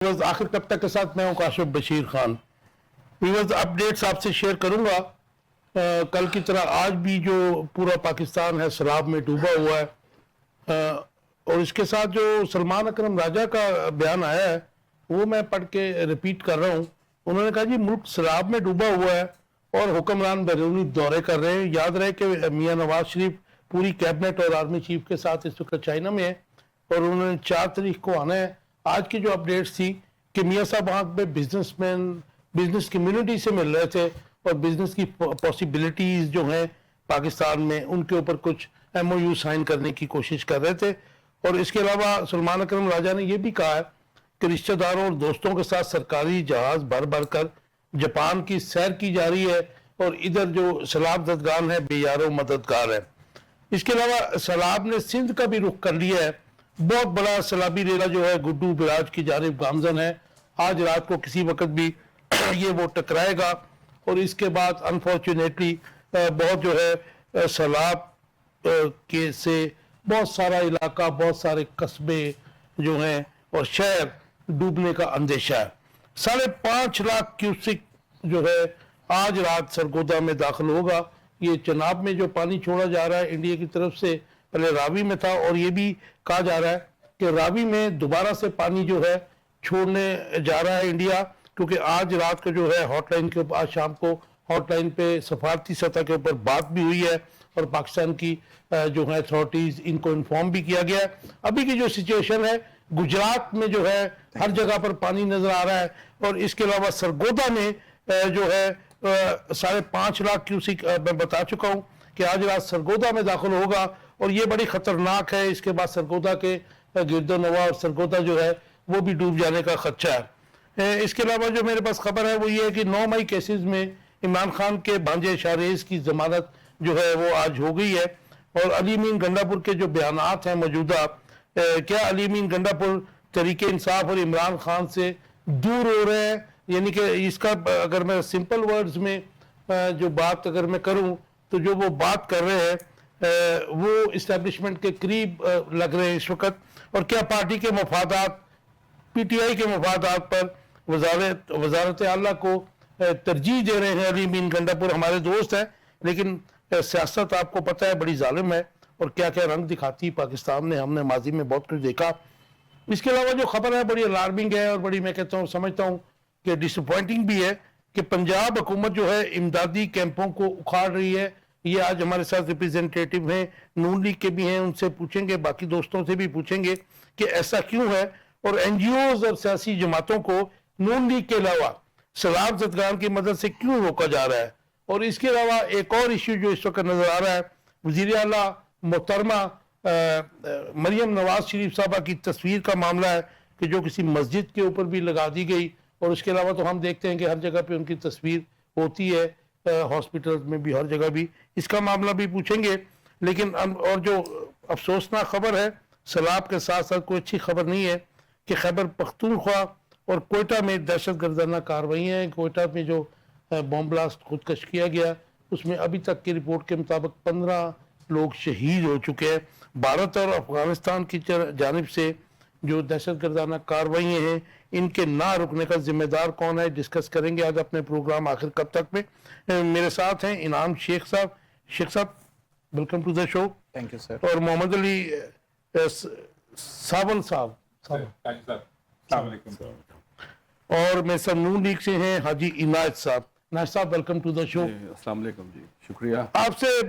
Viewers आखिर कब तक के साथ मैं हूं काशिफ बशीर खान। व्यूअर्स अपडेट्स आपसे शेयर करूंगा। कल की तरह आज भी जो पूरा पाकिस्तान है सैलाब में डूबा हुआ है, और इसके साथ जो सलमान अकरम राजा का बयान आया है वो मैं पढ़ के रिपीट कर रहा हूं। उन्होंने कहा जी मुल्क सैलाब में डूबा हुआ है और हुक्मरान बैरूनी दौरे कर रहे हैं। याद रहे कि मियां नवाज शरीफ पूरी कैबिनेट और आर्मी चीफ के साथ इस वक्त चाइना में है और उन्होंने 4 तारीख को आना है। आज की जो अपडेट्स थी कि मियां साहब वहाँ पे बिजनेसमैन बिजनेस कम्युनिटी से मिल रहे थे और बिजनेस की पॉसिबिलिटीज जो हैं पाकिस्तान में उनके ऊपर कुछ MOU साइन करने की कोशिश कर रहे थे। और इसके अलावा सलमान अकरम राजा ने यह भी कहा है कि रिश्तेदारों और दोस्तों के साथ सरकारी जहाज भर भर कर जापान की सैर की जा रही है और इधर जो सैलाब जदगान है बेयारो मददगार है। इसके अलावा सैलाब ने सिंध का भी रुख कर लिया है। बहुत बड़ा सैलाबी रेला जो है गुड्डू बिराज की जानिब गामजन है। आज रात को किसी वक्त भी ये वो टकराएगा और इसके बाद अनफॉर्चुनेटली बहुत जो है सैलाब के से बहुत सारा इलाका बहुत सारे कस्बे जो हैं और शहर डूबने का अंदेशा है। 5.5 लाख क्यूसिक जो है आज रात सरगोदा में दाखिल होगा। ये चनाब में जो पानी छोड़ा जा रहा है इंडिया की तरफ से, पहले रावी में था और ये भी कहा जा रहा है कि रावी में दोबारा से पानी जो है छोड़ने जा रहा है इंडिया, क्योंकि आज रात को जो है हॉटलाइन के ऊपर आज शाम को हॉटलाइन पे सफारती सतह के ऊपर बात भी हुई है और पाकिस्तान की जो है अथॉरिटीज इनको इन्फॉर्म भी किया गया है। अभी की जो सिचुएशन है गुजरात में जो है हर जगह पर पानी नजर आ रहा है और इसके अलावा सरगोदा में जो है 5.5 लाख क्यूसिक मैं बता चुका हूँ कि आज रात सरगोदा में दाखिल होगा और ये बड़ी खतरनाक है। इसके बाद सरगोदा के गिरदोनवा और सरगोदा जो है वो भी डूब जाने का खदशा है। इसके अलावा जो मेरे पास खबर है वो ये है कि 9 मई केसेस में इमरान खान के भांजे शाहरेज की जमानत जो है वो आज हो गई है। और अली अमीन गंडापुर के जो बयानात हैं मौजूदा, क्या अली अमीन गंडापुर तरीके इंसाफ और इमरान खान से दूर हो रहे हैं, यानी कि इसका अगर मैं सिंपल वर्ड्स में जो बात अगर मैं करूं तो जो वो बात कर रहे हैं वो इस्टेब्लिशमेंट के करीब लग रहे हैं इस वक्त। और क्या पार्टी के मफादात PTI के मफादात पर वजारत आला को तरजीह दे रहे हैं। अली अमीन गंडापुर हमारे दोस्त हैं लेकिन सियासत आपको पता है बड़ी जालिम है और क्या क्या रंग दिखाती पाकिस्तान ने, हमने माजी में बहुत कुछ देखा। इसके अलावा जो खबर है बड़ी अलार्मिंग है और बड़ी मैं कहता हूँ समझता हूँ कि डिसअपॉइंटिंग भी है कि पंजाब हुकूमत जो है इमदादी कैंपों को उखाड़ रही है। ये आज हमारे साथ रिप्रेजेंटेटिव हैं, नून लीग के भी हैं, उनसे पूछेंगे, बाकी दोस्तों से भी पूछेंगे कि ऐसा क्यों है और NGOs और सियासी जमातों को नून लीग के अलावा सैलाब जदगान की मदद से क्यों रोका जा रहा है। और इसके अलावा एक और इश्यू जो इस वक्त नजर आ रहा है, वजीर आला मोहतरमा मरियम नवाज शरीफ साहबा की तस्वीर का मामला है कि जो किसी मस्जिद के ऊपर भी लगा दी गई और उसके अलावा तो हम देखते हैं कि हर जगह पे उनकी तस्वीर होती है, हॉस्पिटल में भी हर जगह भी, इसका मामला भी पूछेंगे। लेकिन और जो अफसोसनाक खबर है सैलाब के साथ साथ कोई अच्छी खबर नहीं है कि खैबर पख्तूनख्वा और कोयटा में दहशत गर्दाना कार्रवाई हैं। कोयटा में जो बॉम्ब ब्लास्ट खुदकश किया गया उसमें अभी तक की रिपोर्ट के मुताबिक 15 लोग शहीद हो चुके हैं। भारत और अफगानिस्तान की जानिब से जो दहशत गर्दाना कार्रवाई हैं इनके ना रुकने का जिम्मेदार कौन है, डिस्कस करेंगे आज अपने प्रोग्राम आखिर कब तक में। मेरे साथ हैं इनाम शेख साहब। शेख साहब welcome to the show. Thank you sir. और मोहम्मद अली सावल साहब। और मेरे साथ नून लीग से हैं हाजी इनायत साहब। इनायत साहब वेलकम टू द शो। अस्सलाम वालेकुम जी, शुक्रिया। आपसे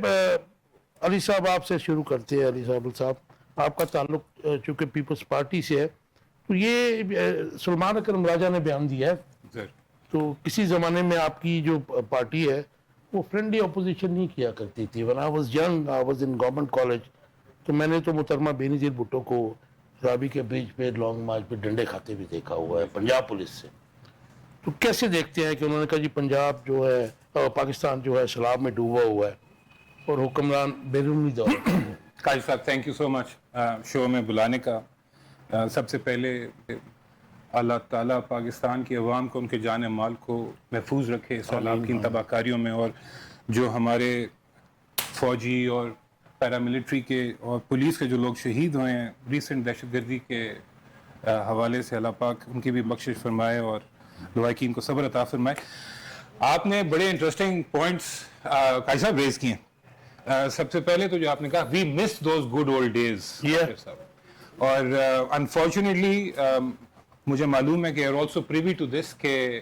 अली साहब आपसे शुरू करते हैं। अली साहब आपका ताल्लुक चूंकि पीपल्स पार्टी से है तो ये सलमान अकरम राजा ने बयान दिया है तो किसी ज़माने में आपकी जो पार्टी है वो फ्रेंडली अपोजिशन नहीं किया करती थी। When I was young I was in government college तो मैंने तो मुहतरमा बेनज़ीर भुट्टो को रावी के ब्रिज पे लॉन्ग मार्च पे डंडे खाते भी देखा हुआ है पंजाब पुलिस से। तो कैसे देखते हैं कि उन्होंने कहा जी पंजाब जो है पाकिस्तान जो है सैलाब में डूबा हुआ है और हुक्मरान बैरूनी दौर। काजी साहब thank you so much show में बुलाने का। सबसे पहले अल्लाह ताला पाकिस्तान की अवाम को उनके जान माल को महफूज रखे सैलाब की तबाहकारियों में, और जो हमारे फौजी और पैरामिलिट्री के और पुलिस के जो लोग शहीद हुए हैं रिसेंट दहशतगर्दी के حوالے سے اللہ پاک ان کی بھی بخشش فرمائے اور لوائقین کو صبر عطا فرمائے. آپ نے بڑے انٹرسٹنگ پوائنٹس قاضی صاحب ریز کیے ہیں. سب سے پہلے تو جو آپ نے کہا we miss those good old days, اور انفارچونیٹلی مجھے معلوم ہے کہ are also privy to this کہ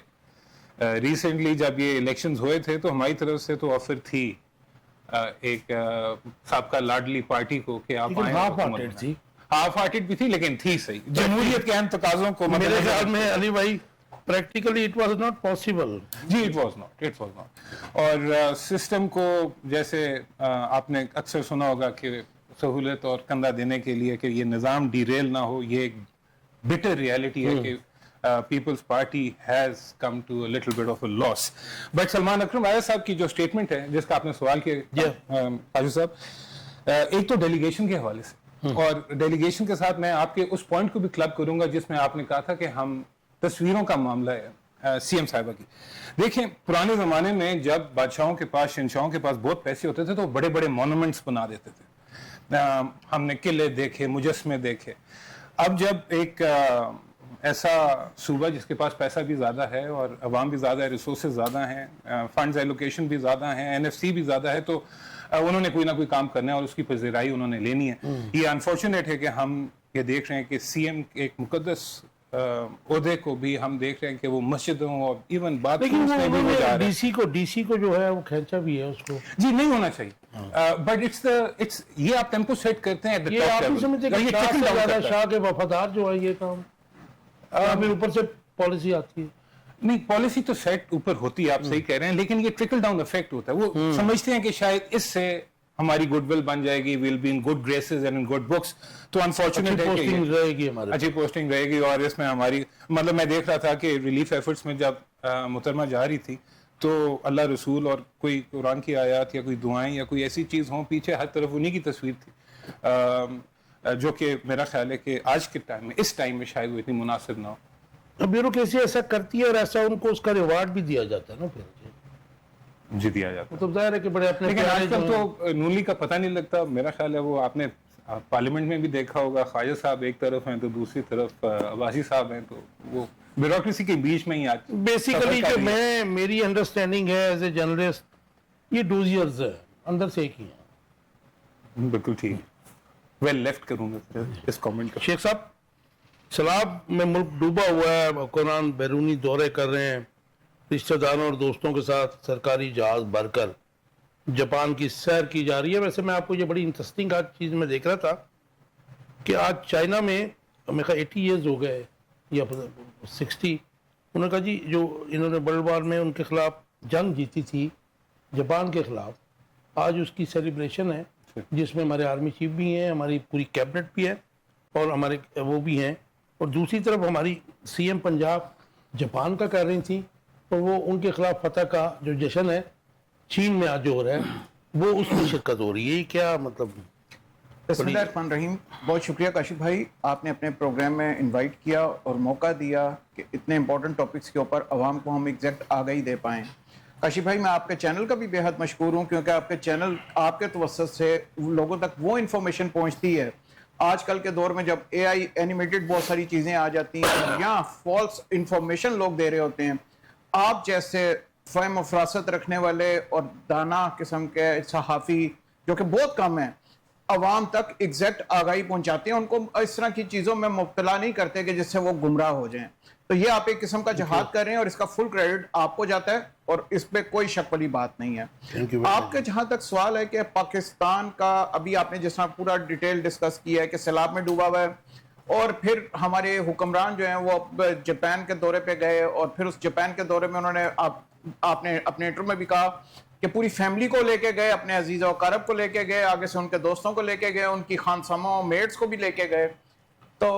ریسنٹلی جب یہ الیکشنز ہوئے تھے تو ہماری طرف سے تو آفر تھی ایک سابقہ لاڈلی پارٹی کو کہ آپ آئیں. ہاف ہارٹیڈ بھی تھی لیکن تھی صحیح, جمہوریت کے اہم تقاضوں کو میرے خیال میں علی بھائی practically it was not possible. جی اٹ واز ناٹ. اور سسٹم کو جیسے آپ نے اکثر سنا ہوگا کہ سہولت اور کندھا دینے کے لیے کہ یہ نظام ڈیریل نہ ہو, یہ ایک بٹر ریالٹی ہے کہ Peoples Party has come to a little bit of a loss. But Salman Akram آیا صاحب کی جو اسٹیٹمنٹ ہے جس کا آپ نے سوال کیا قاضی صاحب, ایک تو ڈیلیگیشن کے حوالے سے, اور ڈیلیگیشن کے ساتھ میں آپ کے اس پوائنٹ کو بھی کلب کروں گا جس میں آپ نے کہا تھا کہ ہم تصویروں کا معاملہ ہے سی ایم صاحبہ کی. دیکھیں پرانے زمانے میں جب بادشاہوں کے پاس شہنشاہوں کے پاس بہت پیسے ہوتے تھے تو بڑے بڑے مونومنٹس بنا دیتے تھے. ہم نے قلعے دیکھے, مجسمے دیکھے. اب جب ایک ایسا صوبہ جس کے پاس پیسہ بھی زیادہ ہے اور عوام بھی زیادہ ہے, ریسورسز زیادہ ہیں, فنڈز ایلوکیشن بھی زیادہ ہیں, این ایف سی بھی زیادہ ہے, تو انہوں نے کوئی نہ کوئی کام کرنا ہے اور اس کی پذیرائی انہوں نے لینی ہے. یہ انفارچونیٹ ہے کہ ہم یہ دیکھ رہے ہیں کہ سی ایم ایک مقدس عہدے کو بھی ہم دیکھ رہے ہیں کہ وہ مسجدوں اور ایون بات ڈی سی کو جو ہے وہ کھینچا بھی ہے اس کو. جی نہیں ہونا چاہیے, بٹ اٹس یہ آپ ٹیمپو سیٹ کرتے ہیں. یہ آپ نہیں سمجھتے کہ شاہ کے وفادار جو ہے یہ کام اوپر سے پالیسی آتی ہے. نہیں پالیسی تو سیٹ اوپر ہوتی ہے, آپ صحیح کہہ رہے ہیں, لیکن یہ ٹرکل ڈاؤن افیکٹ ہوتا ہے. وہ سمجھتے ہیں کہ شاید اس سے ہماری گڈ ول بن جائے گی, will be in good graces and in good books. تو انفارچونیٹ ہے کہ اچھی پوسٹنگ رہے گی, اور اس میں ہماری مطلب میں دیکھ رہا تھا کہ ریلیف ایفرٹس میں جب محترمہ جا رہی تھی تو اللہ رسول اور کوئی قرآن کی آیات یا کوئی دعائیں یا کوئی ایسی چیز ہوں, پیچھے ہر طرف انہی کی تصویر تھی, جو کہ میرا خیال ہے کہ آج کے ٹائم میں اس ٹائم میں شاید وہ اتنی مناسب نہ ہو. بیوروکریسی ایسا کرتی ہے اور ایسا ان کو اس کا ریوارڈ بھی دیا جاتا ہے نا پھر. جی دیا جاتا ہے, تو ظاہر ہے کہ بڑے اپنے. لیکن آج کل تو نونلی کا پتہ نہیں لگتا. میرا خیال ہے وہ آپ نے پارلیمنٹ میں بھی دیکھا ہوگا, خواجہ صاحب ایک طرف ہیں تو دوسری طرف عباسی صاحب ہیں, تو وہ بیوروکریسی کے بیچ میں ہی آج بیسیکلی جو میری انڈرسٹینڈنگ ہے ایز اے جرنلسٹ, یہ ڈوزیئرز ہے, اندر سے ایک ہی ہیں. بالکل ٹھیک, ویل لیفٹ کروں گا اس کامنٹ کا. شیخ صاحب سیلاب میں ملک ڈوبا ہوا ہے, حکمران بیرونی دورے کر رہے ہیں, رشتہ داروں اور دوستوں کے ساتھ سرکاری جہاز بھر کر جاپان کی سیر کی جا رہی ہے. ویسے میں آپ کو یہ بڑی انٹرسٹنگ آج چیز میں دیکھ رہا تھا کہ آج چائنا میں میرے خیال 80 ایئرز ہو گئے یا 60, انہوں نے کہا جی جو انہوں نے ورلڈ وار میں ان کے خلاف جنگ جیتی تھی جاپان کے خلاف, آج اس کی سیلیبریشن ہے جس میں ہمارے آرمی چیف بھی ہیں, ہماری پوری کیبنٹ بھی ہے اور ہمارے وہ بھی ہیں, اور دوسری طرف ہماری سی ایم پنجاب جاپان کا کر رہی تھیں, اور وہ ان کے خلاف فتح کا جو جشن ہے چین میں آج جو ہو رہا ہے وہ اس میں شرکت ہو رہی ہے. کیا مطلب. بسم اللہ الرحمن الرحیم. بہت شکریہ کاشف بھائی, آپ نے اپنے پروگرام میں انوائٹ کیا اور موقع دیا کہ اتنے امپورٹنٹ ٹاپکس کے اوپر عوام کو ہم ایگزیکٹ آگاہی دے پائیں. کاشف بھائی میں آپ کے چینل کا بھی بے حد مشکور ہوں, کیونکہ آپ کے چینل آپ کے توسط سے لوگوں تک وہ انفارمیشن پہنچتی ہے. آج کل کے دور میں جب اے آئی اینیمیٹڈ بہت ساری چیزیں آ جاتی ہیں یا فالس انفارمیشن لوگ دے رہے ہوتے ہیں, آپ جیسے فہم و فراست رکھنے والے اور دانا قسم کے صحافی جو کہ بہت کم ہیں, عوام تک ایگزیکٹ آگاہی پہنچاتے ہیں, ان کو اس طرح کی چیزوں میں مبتلا نہیں کرتے کہ جس سے وہ گمراہ ہو جائیں. تو یہ آپ ایک قسم کا جہاد کر رہے ہیں اور اس کا فل کریڈٹ آپ کو جاتا ہے اور اس پہ کوئی شک والی بات نہیں ہے. آپ کے جہاں تک سوال ہے کہ پاکستان کا, ابھی آپ نے جس طرح پورا ڈیٹیل ڈسکس کیا ہے کہ سیلاب میں ڈوبا ہوا ہے, اور پھر ہمارے حکمران جو ہیں وہ جاپان کے دورے پہ گئے, اور پھر اس جاپان کے دورے میں انہوں نے آپ نے اپنے انٹرو میں بھی کہا کہ پوری فیملی کو لے کے گئے, اپنے عزیز و اقارب کو لے کے گئے, آگے سے ان کے دوستوں کو لے کے گئے, ان کی خانساموں میٹس کو بھی لے کے گئے. تو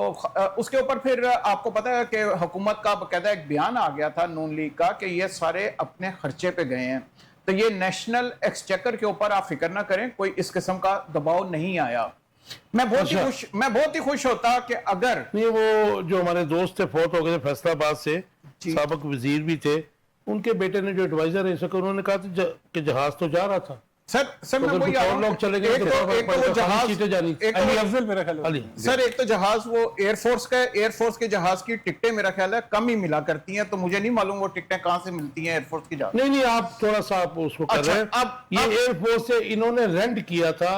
اس کے اوپر پھر آپ کو پتا ہے کہ حکومت کا باقاعدہ ایک بیان آ گیا تھا نون لیگ کا کہ یہ سارے اپنے خرچے پہ گئے ہیں. تو یہ نیشنل ایکسچیکر کے اوپر آپ فکر نہ کریں, کوئی اس قسم کا دباؤ نہیں آیا. میں بہت ہی خوش ہوتا کہ اگر نہیں, وہ جو ہمارے دوست تھے فوت ہو گئے تھے فیصل آباد سے, سابق وزیر بھی تھے, ان کے بیٹے نے جو ایڈوائزر ہے انہوں نے کہا تھا کہ جہاز تو جا رہا تھا, सर मैं अगर वही कुछ आ रहा और हूँ। लोग चले गए एक तो तो फर्क वो पड़ेगा, जहाज खाली सीटें जानी। एक तो अली अफजल मेरा ख्याल है। अली सर एक तो जहाज वो एयरफोर्स का एयरफोर्स के जहाज की टिकटें मेरा ख्याल है कम ही मिला करती हैं, तो मुझे नहीं मालूम वो टिकटें कहाँ से मिलती हैं एयरफोर्स की जहाज। नहीं आप थोड़ा सा आप उसको कर अच्छा, रहे हैं। ये एयरफोर्स से इन्होंने रेंट किया था,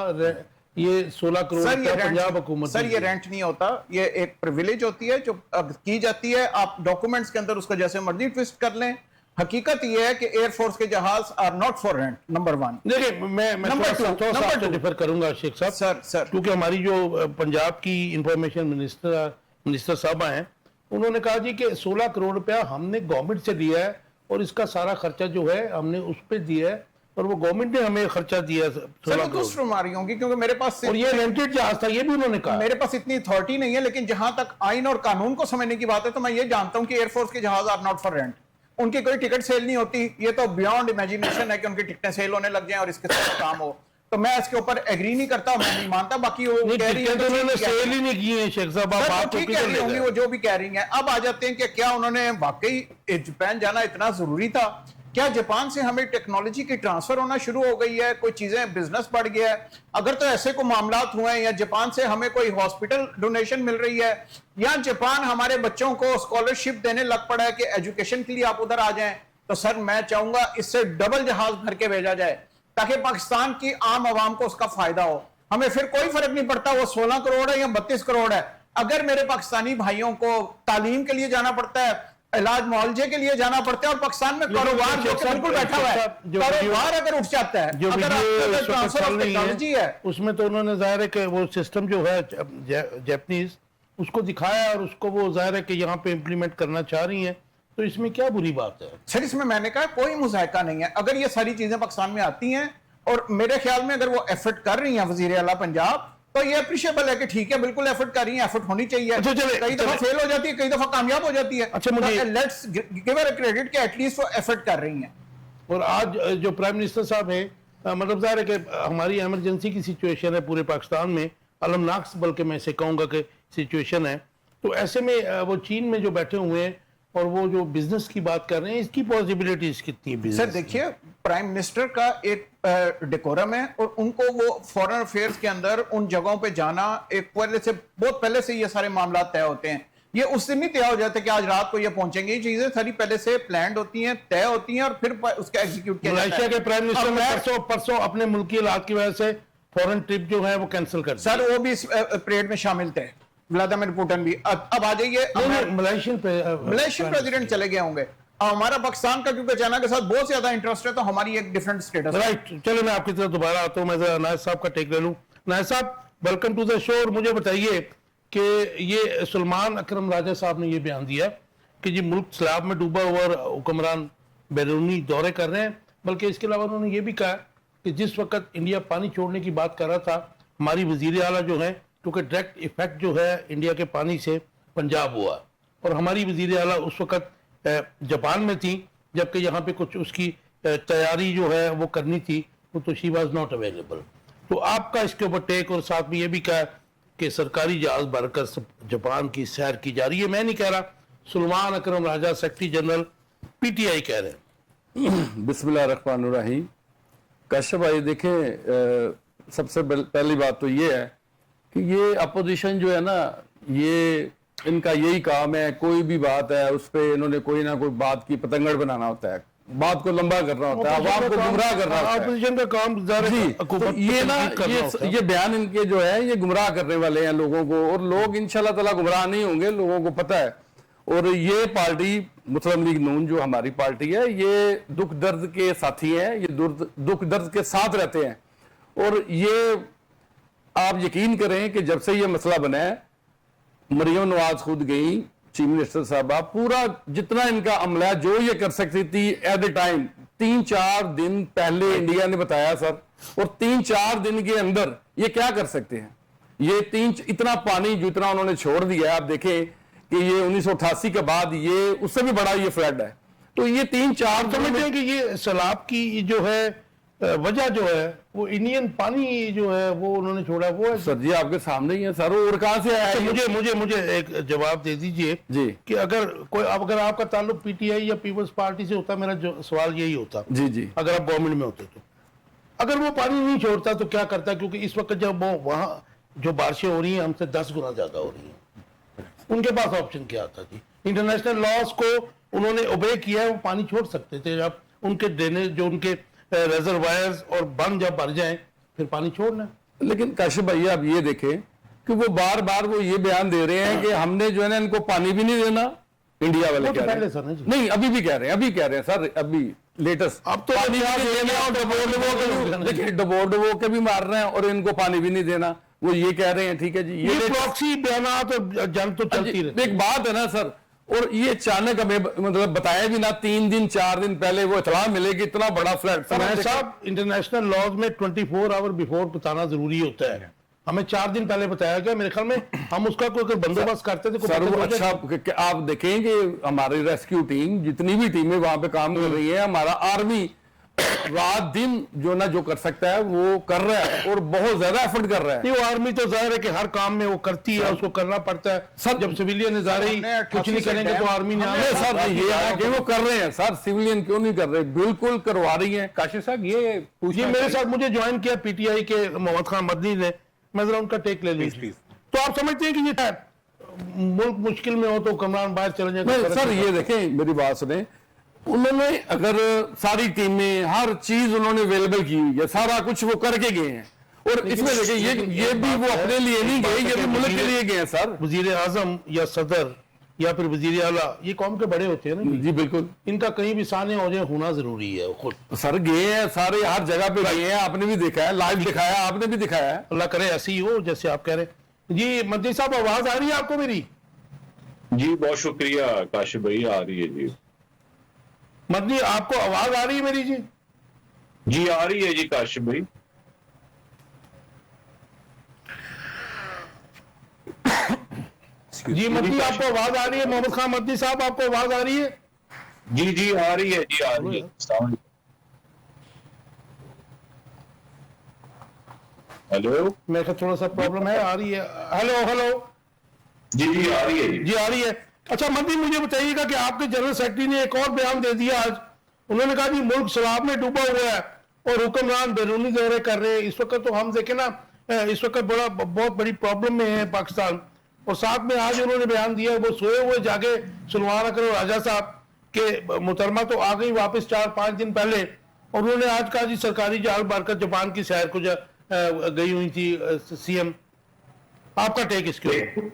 ये 16 करोड़ सर रुपया पंजाब हुकूमत सर ने ये दिया। रेंट नहीं होता, ये एक प्रिविलेज होती है जो अब की जाती है। आप डॉक्यूमेंट्स के अंदर उसको जैसे मर्जी ट्विस्ट कर लें। हकीकत ये है कि एयरफोर्स के जहाज are not for rent, number 1। देखिए मैं Number two, थोड़ा सा number आपसे two। डिफर करूंगा शेख साहब, सर क्योंकि हमारी जो पंजाब की इंफॉर्मेशन मिनिस्टर साहब हैं, उन्होंने कहा जी कि 16 करोड़ रुपया हमने गवर्नमेंट से लिया है और इसका सारा खर्चा जो है हमने उस पे दिया है और वो गवर्नमेंट ने हमें खर्चा दिया सर 16 मैं करोड़। दुष्ट मारी होंगी क्योंकि मेरे पास और ये रेंटेड जहाज था, ये भी उन्होंने कहा। मेरे पास इतनी अथॉरिटी नहीं है, लेकिन जहां तक आइन और कानून को समझने की बात है तो मैं ये जानता हूं कि एयरफोर्स के जहाज आर नॉट फॉर रेंट। उनकी कोई टिकट सेल नहीं होती, ये तो बियॉन्ड इमेजिनेशन है कि उनकी टिकटें सेल होने लग जाएं और इसके साथ काम हो। तो मैं इसके ऊपर एग्री नहीं करता, मैं नहीं मानता। बाकी वो नहीं, कह रही है टिकटें तो उन्होंने सेल ही नहीं की है शेख साहब, आप सर, बात वो तो ठीक किधर कह रही ले होंगी, गए? वो जो भी कह रही हैं। अब आ जाते हैं कि क्या उन्होंने वाकई जापान जाना इतना जरूरी था? क्या जापान से हमें टेक्नोलॉजी की ट्रांसफर होना शुरू हो गई है, कोई चीजें बिजनेस बढ़ गया है? अगर तो ऐसे को मामलात हुए हैं, या जापान से हमें कोई हॉस्पिटल डोनेशन मिल रही है, या जापान हमारे बच्चों को स्कॉलरशिप देने लग पड़ा है कि एजुकेशन के लिए आप उधर आ जाएं, तो सर मैं चाहूंगा इससे डबल जहाज भर के भेजा जाए ताकि पाकिस्तान की आम आवाम को उसका फायदा हो। हमें फिर कोई फर्क नहीं पड़ता वो 16 करोड़ है या 32 करोड़ है। अगर मेरे पाकिस्तानी भाइयों को तालीम के लिए जाना पड़ता है, इलाज मुआवजे के लिए जाना पड़ता है, और पाकिस्तान में कारोबार जो कि बिल्कुल बैठा हुआ है, कारोबार अगर उठ जाता है, जो अगर वीडियो ट्रांसफर ऑफ टेक्नोलॉजी है, उसमें तो उन्होंने जाहिर है कि वो सिस्टम जो है जापानीज उसको दिखाया और उसको वो जाहिर है कि यहाँ पे इम्प्लीमेंट करना चाह रही हैं, तो इसमें क्या बुरी बात है? सर इसमें मैंने कहा कोई मुजाहिका नहीं है। अगर ये सारी चीजें पाकिस्तान में आती हैं और मेरे ख्याल में अगर वो एफर्ट कर रही हैं वजीर आला पंजाब, तो ये अप्रिशिएबल है कि ठीक है बिल्कुल एफर्ट कर रही हैं, एफर्ट होनी चाहिए। अच्छा, चले, कई दफा फेल हो जाती है, कई दफा कामयाब हो जाती है। अच्छा, मुझे लेट्स गिव हर क्रेडिट कि एटलीस्ट वो एफर्ट कर रही हैं। और आज जो प्राइम मिनिस्टर साहब है, मतलब जाहिर है कि हमारी इमरजेंसी की सिचुएशन है पूरे पाकिस्तान में, अलमनाक बल्कि मैं इसे कहूँगा कि सिचुएशन है, तो ऐसे में वो चीन में जो बैठे हुए हैं और वो जो बिजनेस की बात कर रहे हैं, इसकी पॉसिबिलिटीज कितनी है? सर देखिए, प्राइम मिनिस्टर का एक डेकोरम है और उनको वो फॉरेन अफेयर्स के अंदर उन जगहों पे जाना एक बहुत पहले से ये सारे मामला तय होते हैं। ये उस दिन नहीं तय हो जाते कि आज रात को ये पहुंचेंगे। ये चीजें सारी पहले से प्लान्ड होती हैं, तय होती हैं और फिर उसका एग्जीक्यूट किया जाता है। मलेशिया के प्राइम मिनिस्टर ने परसों अपने मुल्क की हालात की वजह से फॉरेन ट्रिप जो है वो कैंसिल कर दी। सर वो भी इस परेड में शामिल थे, व्लादिमीर पुतिन भी। अब आ जाइए, मलेशियन प्रेसिडेंट चले गए होंगे। हमारा पाकिस्तान का क्योंकि चाइना के साथ बहुत ज्यादा इंटरेस्ट है, तो हमारी एक डिफरेंट स्टेटस है। राइट, चलो मैं आपकी तरफ दोबारा आता हूँ, मैं जरा नायब साहब का टेक ले लूँ। नायब साहब, वेलकम टू द शो। और मुझे बताइए कि ये सलमान अकरम राजा साहब ने ये बयान दिया कि जी मुल्क सैलाब में डूबा हुआ और हुक्मरान बैरूनी दौरे कर रहे हैं, बल्कि इसके अलावा उन्होंने ये भी कहा कि जिस वक्त इंडिया पानी छोड़ने की बात कर रहा था, हमारी वजीर आला जो है, क्योंकि डायरेक्ट इफेक्ट जो है इंडिया के पानी से पंजाब हुआ, और हमारी वजीर आला उस वक्त जापान में थी, जबकि यहाँ पे कुछ उसकी तैयारी जो है वो करनी थी, वो तो शी वाज नॉट अवेलेबल। तो आपका इसके ऊपर टेक, और साथ में ये भी कहा कि सरकारी जहाज भरकर जापान की सैर की जा रही है। मैं नहीं कह रहा, सलमान अकरम राजा सेक्रेटरी जनरल पीटीआई कह रहे हैं। बिस्मिल्लाहिर्रहमानिर्रहीम। काशिफ भाई देखें, सबसे पहली बात तो ये है कि ये अपोजिशन जो है ना, ये इनका यही काम है, कोई भी बात है उस पर इन्होंने कोई ना कोई बात की पतंगड़ बनाना होता है, बात को लंबा करना होता है, आवाम को गुमराह करना होता है। अपोजिशन का काम जी, तो ये ना ये बयान इनके जो है ये गुमराह करने वाले हैं लोगों को, और लोग इंशाल्लाह ताला गुमराह नहीं होंगे, लोगों को पता है। और ये पार्टी मुस्लिम लीग नून जो हमारी पार्टी है, ये दुख दर्द के साथी है, ये दुख दर्द के साथ रहते हैं। और ये आप यकीन करें कि जब से ये मसला बना है, मरियम नवाज खुद गई, चीफ मिनिस्टर साहबा, पूरा जितना इनका अमला जो ये कर सकती थी एट द टाइम, 3-4 दिन पहले इंडिया ने बताया सर, और 3-4 दिन के अंदर ये क्या कर सकते हैं। ये इतना पानी जो इतना उन्होंने छोड़ दिया है, आप देखें कि ये 1988 के बाद ये उससे भी बड़ा ये फ्लड है। तो ये 3-4 समझते हैं कि ये सैलाब की जो है वजह जो है वो इंडियन पानी जो है वो उन्होंने छोड़ा, वो है। सर जी आपके सामने ही है सर, और कहां से आया है? मुझे एक जवाब दे दीजिए जी कि अगर आपका ताल्लुक पीटीआई या पीपल्स पार्टी से होता, मेरा जो सवाल यही होता जी जी, अगर आप गवर्नमेंट में होते तो اگر وہ پانی نہیں چھوڑتا تو کیا کرتا ہے, کیونکہ اس وقت جب وہ وہاں جو بارشیں ہو رہی ہیں ہم سے 10 گنا زیادہ ہو رہی ہیں, ان کے پاس آپشن کیا آتا جی؟ انٹرنیشنل لاز کو انہوں نے اوبے کیا ہے, وہ پانی چھوڑ سکتے تھے. جب ان کے ڈرینیج جو ان کے ریزروائرز اور بند جب بھر جائیں پھر پانی چھوڑنا. لیکن کاشف بھائی آپ یہ دیکھیں کہ وہ بار بار وہ یہ بیان دے رہے ہیں کہ ہم نے جو ہے نا ان کو پانی بھی نہیں دینا, انڈیا والے کہہ رہے ہیں. نہیں ابھی بھی کہہ رہے ہیں سر, ابھی لیٹسٹ اب تو دیکھیں ڈبو کے بھی مار رہے ہیں اور ان کو پانی بھی نہیں دینا, وہ یہ کہہ رہے ہیں. ٹھیک ہے جی, یہ پراکسی بیانات اور جنگ تو چلتی رہتی. ایک بات ہے نا سر, اور یہ اچانک ہمیں مطلب بتایا بھی نہ, 3 دن 4 دن پہلے وہ اطلاع ملے گی اتنا بڑا فلیٹ. صاحب انٹرنیشنل لاز میں 24 آور بیفور بتانا ضروری ہوتا ہے. ہمیں 4 دن پہلے بتایا گیا, میرے خیال میں ہم اس کا کوئی بندوبست کرتے تھے. سر وہ اچھا آپ دیکھیں کہ ہماری ریسکیو ٹیم جتنی بھی ٹیمیں وہاں پہ کام کر رہی ہیں, ہمارا آرمی رات دن جو نہ جو کر سکتا ہے وہ کر رہا ہے اور بہت زیادہ ایفرٹ کر رہا ہے. وہ آرمی تو ظاہر ہے کہ ہر کام میں وہ کرتی ہے, اس کو کرنا پڑتا ہے. سر جب سویلین ادارے ہی کچھ نہیں کریں گے تو آرمی نے سر یہ ہے کہ وہ کر رہے ہیں. سر سویلین کیوں نہیں کر رہے, بالکل کروا رہی ہیں. کاشف صاحب یہ میرے ساتھ مجھے جوائن کیا پی ٹی آئی کے محمد خان مدنی نے, میں ذرا ان کا ٹیک لے لیجیے. تو آپ سمجھتے ہیں کہ یہ ملک مشکل میں ہو تو حکمران باہر چلے جائیں؟ سر یہ دیکھیں میری بات سنیں, انہوں نے اگر ساری ٹیمیں ہر چیز انہوں نے اویلیبل کی ہوئی ہے, سارا کچھ وہ کر کے گئے ہیں. اور اس میں دیکھیں یہ بھی وہ اپنے لیے نہیں گئے, یہ بھی ملک کے لیے گئے ہیں. سر وزیر اعظم یا صدر یا پھر وزیر اعلیٰ یہ قوم کے بڑے ہوتے ہیں نا جی بالکل, ان کا کہیں بھی سانے ہو جائے ہونا ضروری ہے. خود سر گئے ہیں سارے, ہر جگہ پہ گئے ہیں, آپ نے بھی دیکھا ہے, لائیو دکھایا, آپ نے بھی دکھایا ہے. اللہ کرے ایسی ہو جیسے آپ کہہ رہے ہیں. جی مدنی صاحب آواز آ رہی ہے آپ کو میری؟ جی بہت شکریہ کاشف بھائی, آ رہی ہے جی. مدنی آپ کو آواز آ رہی ہے میری؟ جی جی آ رہی ہے جی کاشف بھائی. جی مدنی آپ کو آواز آ رہی ہے؟ محمد خان مدنی صاحب آپ کو آواز آ رہی ہے؟ جی جی آ رہی ہے جی, آ رہی ہے. السلام علیکم. ہیلو, میرے کو تھوڑا سا پرابلم ہے, آ رہی ہے. ہیلو جی جی آ رہی ہے جی. جی آ رہی ہے. اچھا مدنی مجھے بتائیے گا کہ آپ کے جنرل سیکرٹری نے ایک اور بیان دے دیا آج. انہوں نے کہا جی ملک سیلاب میں ڈوبا ہوا ہے اور حکمران بیرونی دورے کر رہے ہیں. اس وقت تو ہم دیکھیں نا, اس وقت بہت بڑی پرابلم میں ہے پاکستان. اور ساتھ میں آج انہوں نے بیان دیا, وہ سوئے ہوئے جاگے سلمان اکرم راجہ صاحب کہ محترمہ تو آ گئی واپس 4-5 دن پہلے, اور انہوں نے آج کہا جی سرکاری جہاز برکت جاپان کی سیر کو گئی ہوئی تھی سی ایم. آپ کا ٹیک اس کے اوپر؟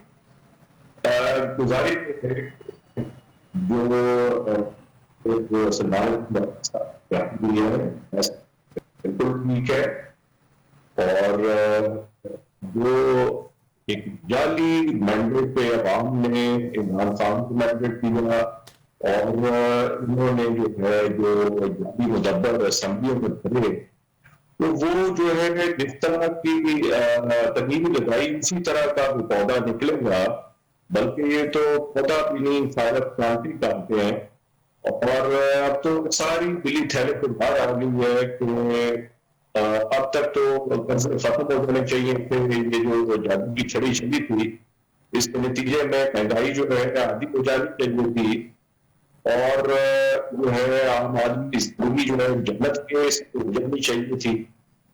گزارش جو سلمان بالکل ٹھیک ہے, اور جو ایک جعلی مینڈیٹ پہ عوام نے عمران خان کو مینڈیٹ دیا, اور انہوں نے جو ہے جو جعلی مدبر اسمبلیوں میں بھرے, تو وہ جو ہے جس طرح کی تنگی لگائی اسی طرح کا وہ پودا نکلے گا, بلکہ یہ تو پودا بھی نہیں فائرت کرانتی کرتے ہیں. اور اب تو ساری بلی تھیلے پہ باہر آ گئی ہے کہ اب تک تو قرضے ختم ہو جانے چاہیے کہ یہ جو جادو کی چھڑی چھڑی تھی, اس کے نتیجے میں مہنگائی جو ہے آدھی ہو جانی چاہیے تھی, اور جو ہے عام آدمی کی زندگی جو ہے جنت کے گزرنی چاہیے تھی.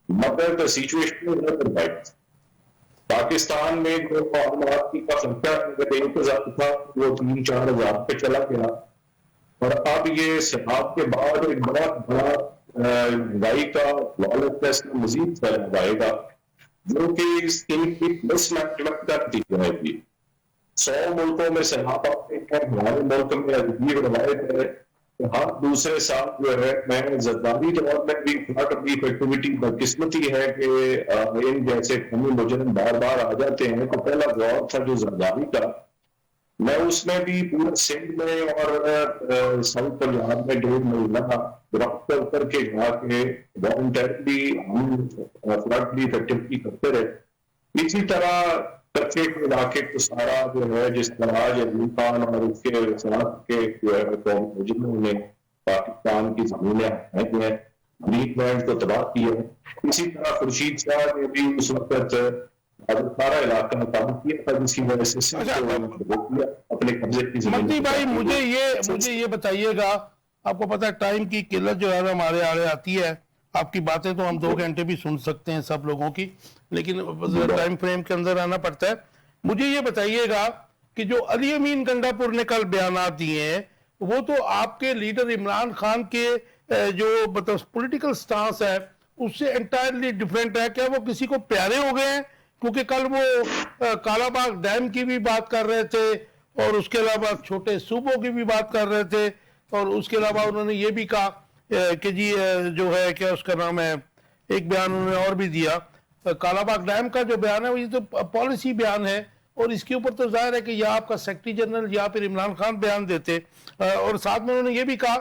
مگر سچویشن پاکستان میں جو عام آدمی کا خرچہ ایک ہزار تھا وہ 3-4 ہزار پہ چلا گیا, اور اب یہ سیلاب کے بعد ایک بڑا مہنگائی کا لالچ مزید پھیلا جائے گا, جو کہ ان کی مس مینجمنٹ کر دی جائے گی. 100 ملکوں میں سیلاب آتے ہیں, ہمارے ملک میں عجیب روایت ہے کہ ہر دوسرے سال جو ہے, میں زرداری دور میں بھی فلڈ ریلیف ایکٹیویٹی بدقسمتی ہے کہ ان جیسے قومی مجرم بار بار آ جاتے ہیں. تو پہلا دور تھا جو زرداری کا, میں اس میں بھی پورے سندھ میں اور ساؤتھ پنجاب میں 1.5 مہینہ درخت پر اتر کے جا کے والنٹرلی فلڈ ریلیف ایکٹیویٹی کرتے رہے. اسی طرح کچے کے علاقے کو سارا جو ہے جس طرح علی خان اور اس کے ساتھ کے جو ہے قوم مجرموں نے پاکستان کی زمینیں ہینک ہیں, نیٹ بینڈ کو تباہ کیا, اسی طرح خورشید شاہ نے بھی اس وقت سارا علاقہ مقابل کیا تھا, جس کی وجہ سے اپنے قبضے کی زمین. مدنی بھائی مجھے یہ بتائیے گا, آپ کو پتہ ہے ٹائم کی قلت جو ہے ہمارے آڑے آتی ہے. آپ کی باتیں تو ہم 2 گھنٹے بھی سن سکتے ہیں سب لوگوں کی، لیکن ٹائم فریم کے اندر آنا پڑتا ہے. مجھے یہ بتائیے گا کہ جو علی امین گنڈا پور نے کل بیانات دیے ہیں وہ تو آپ کے لیڈر عمران خان کے جو مطلب پولیٹیکل سٹانس ہے اس سے انٹائرلی ڈیفرنٹ ہے. کیا وہ کسی کو پیارے ہو گئے ہیں؟ کیونکہ کل وہ کالا باغ ڈیم کی بھی بات کر رہے تھے اور اس کے علاوہ چھوٹے صوبوں کی بھی بات کر رہے تھے، اور اس کے علاوہ انہوں نے یہ بھی کہا کہ جی جو ہے کیا اس کا نام ہے، ایک بیان انہوں نے اور بھی دیا، کالا باغ ڈیم کا جو بیان ہے وہ یہ تو پالیسی بیان ہے، اور اس کے اوپر تو ظاہر ہے کہ یا آپ کا سیکرٹری جنرل یا پھر عمران خان بیان دیتے. اور ساتھ میں انہوں نے یہ بھی کہا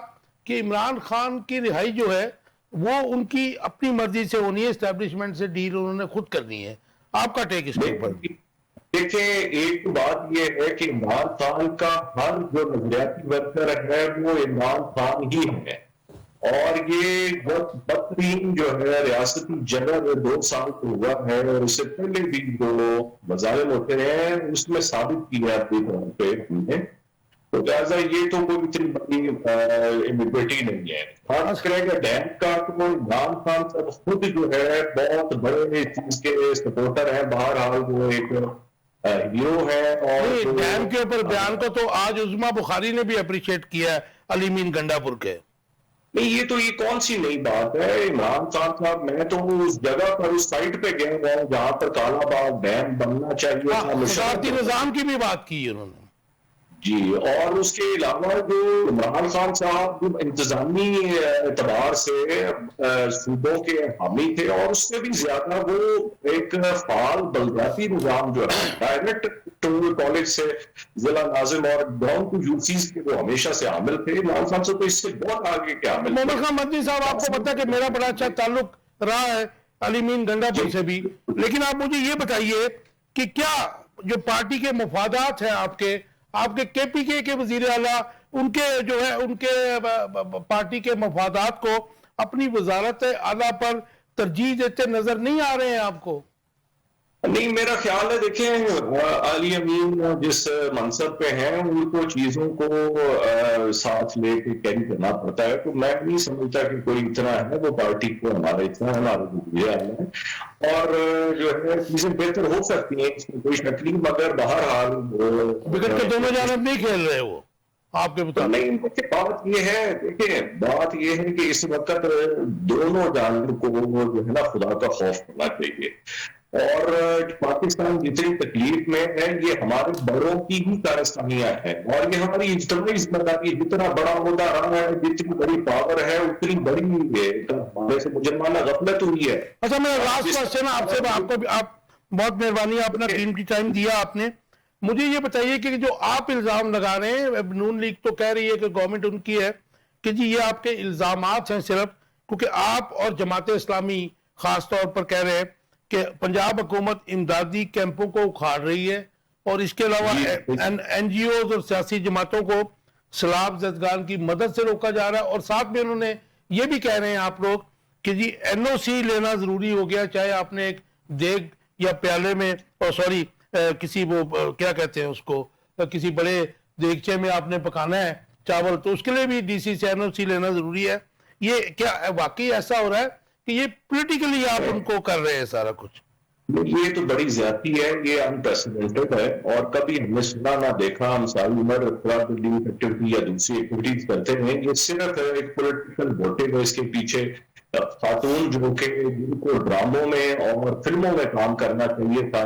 کہ عمران خان کی رہائی جو ہے وہ ان کی اپنی مرضی سے ہونی ہے، اسٹیبلشمنٹ سے ڈیل انہوں نے خود کرنی ہے. آپ کا ٹیک اس کے اوپر؟ دیکھیں، ایک بات یہ ہے کہ عمران خان کا ہر جو نظریاتی ورکر ہے وہ عمران خان ہی ہے، اور یہ بہت بدترین جو ہے ریاستی جنرل 2 سال کو ہوا ہے، اور اس سے پہلے بھی جو مظالم ہوتے ہیں اس میں ثابت کیا اپنی طور پہ ہم نے. تو لہٰذا یہ تو کوئی اتنی بڑی ایمبیگوٹی نہیں ہے. خاص کرے گا ڈیم کا تو عمران خان صاحب خود جو ہے بہت بڑے چیز کے سپورٹر ہیں، بہرحال وہ ایک ہیرو ہے. اور ڈیم کے اوپر بیان کو تو آج عظما بخاری نے بھی اپریشیٹ کیا ہے علی امین گنڈا پور کے. نہیں، یہ کون سی نئی بات ہے عمران خان صاحب؟ میں تو اس جگہ پر اس سائٹ پہ گیا ہوا ہوں جہاں پر کالا باغ ڈیم بننا چاہیے تھا. وزارتی نظام کی بھی بات کی انہوں نے. جی، اور اس کے علاوہ جو عمران خان صاحب جو انتظامی اعتبار سے صوبوں کے حامی تھے، اور اس سے بھی زیادہ وہ ایک فعال بلدیاتی نظام جو ہے ڈائریکٹ کالج سے ضلع ناظم اور ڈاؤن ٹو یوسیز کے وہ ہمیشہ سے عامل تھے. عمران خان سے تو اس سے بہت آگے کے عامل تھے. محمد خان مدنی صاحب، آپ کو پتا ہے کہ میرا بڑا اچھا تعلق رہا ہے علی امین گنڈا پور سے بھی، لیکن آپ مجھے یہ بتائیے کہ کیا جو پارٹی کے مفادات ہیں آپ کے کے پی کے وزیر اعلیٰ، ان کے جو ہے ان کے پارٹی کے مفادات کو اپنی وزارت اعلیٰ پر ترجیح دیتے نظر نہیں آ رہے ہیں آپ کو؟ نہیں، میرا خیال ہے دیکھیں علی امین جس منصب پہ ہیں ان کو چیزوں کو ساتھ لے کے کیری کرنا پڑتا ہے. تو میں نہیں سمجھتا کہ کوئی اتنا ہے وہ پارٹی کو ہمارا ہے، اور جو ہے چیزیں بہتر ہو سکتی ہیں، اس میں کوئی شک نہیں. مگر بہرحال بگڑ کے دونوں جانب نہیں کھیل رہے وہ آپ کے مطابق؟ نہیں، بات یہ ہے، دیکھیں بات یہ ہے کہ اس وقت دونوں جانب کو جو ہے نا خدا کا خوف ہونا چاہیے. اور پاکستان جتنی تکلیف میں ہے یہ ہمارے بڑوں کی ہی کارستانیاں ہیں، اور یہ ہماری اجتماعی ذمہ داری. جتنا بڑا عہدہ رہا ہے، جتنی بڑی پاور ہے، اتنی بڑی ہمارے سے مجرمانہ غفلت ہوئی ہے. اچھا، میرا لاسٹ کوسچن آپ سے، آپ بہت مہربانی، اپنا قیمتی ٹائم دیا آپ نے. مجھے یہ بتائیے کہ جو آپ الزام لگا رہے ہیں، نون لیگ تو کہہ رہی ہے کہ گورنمنٹ ان کی ہے، کہ جی یہ آپ کے الزامات ہیں صرف کیونکہ آپ اور جماعت اسلامی خاص طور پر کہہ رہے ہیں کہ پنجاب حکومت امدادی کیمپوں کو اکھاڑ رہی ہے، اور اس کے علاوہ این جی اوز اور سیاسی جماعتوں کو سیلاب زدگان کی مدد سے روکا جا رہا ہے. اور ساتھ میں انہوں نے یہ بھی کہہ رہے ہیں آپ لوگ کہ جی این او سی لینا ضروری ہو گیا، چاہے آپ نے ایک دیگ یا پیالے میں کسی وہ کیا کہتے ہیں اس کو، کسی بڑے دیگچے میں آپ نے پکانا ہے چاول، تو اس کے لیے بھی ڈی سی سے این او سی لینا ضروری ہے. یہ کیا واقعی ایسا ہو رہا ہے کہ یہ پولیٹیکلی آپ ان کو کر رہے ہیں سارا کچھ؟ یہ تو بڑی زیادتی ہے، یہ انپریسیڈنٹڈ ہے، اور کبھی ہم نے سنا نہ دیکھا. ہم ساری عمر ایکٹیویٹی یا دوسری ایکٹیویٹیز کرتے ہیں، یہ صرف ایک پولیٹیکل موٹیو ہے اس کے پیچھے. خاتون جو کہ جن کو ڈراموں میں اور فلموں میں کام کرنا چاہیے تھا،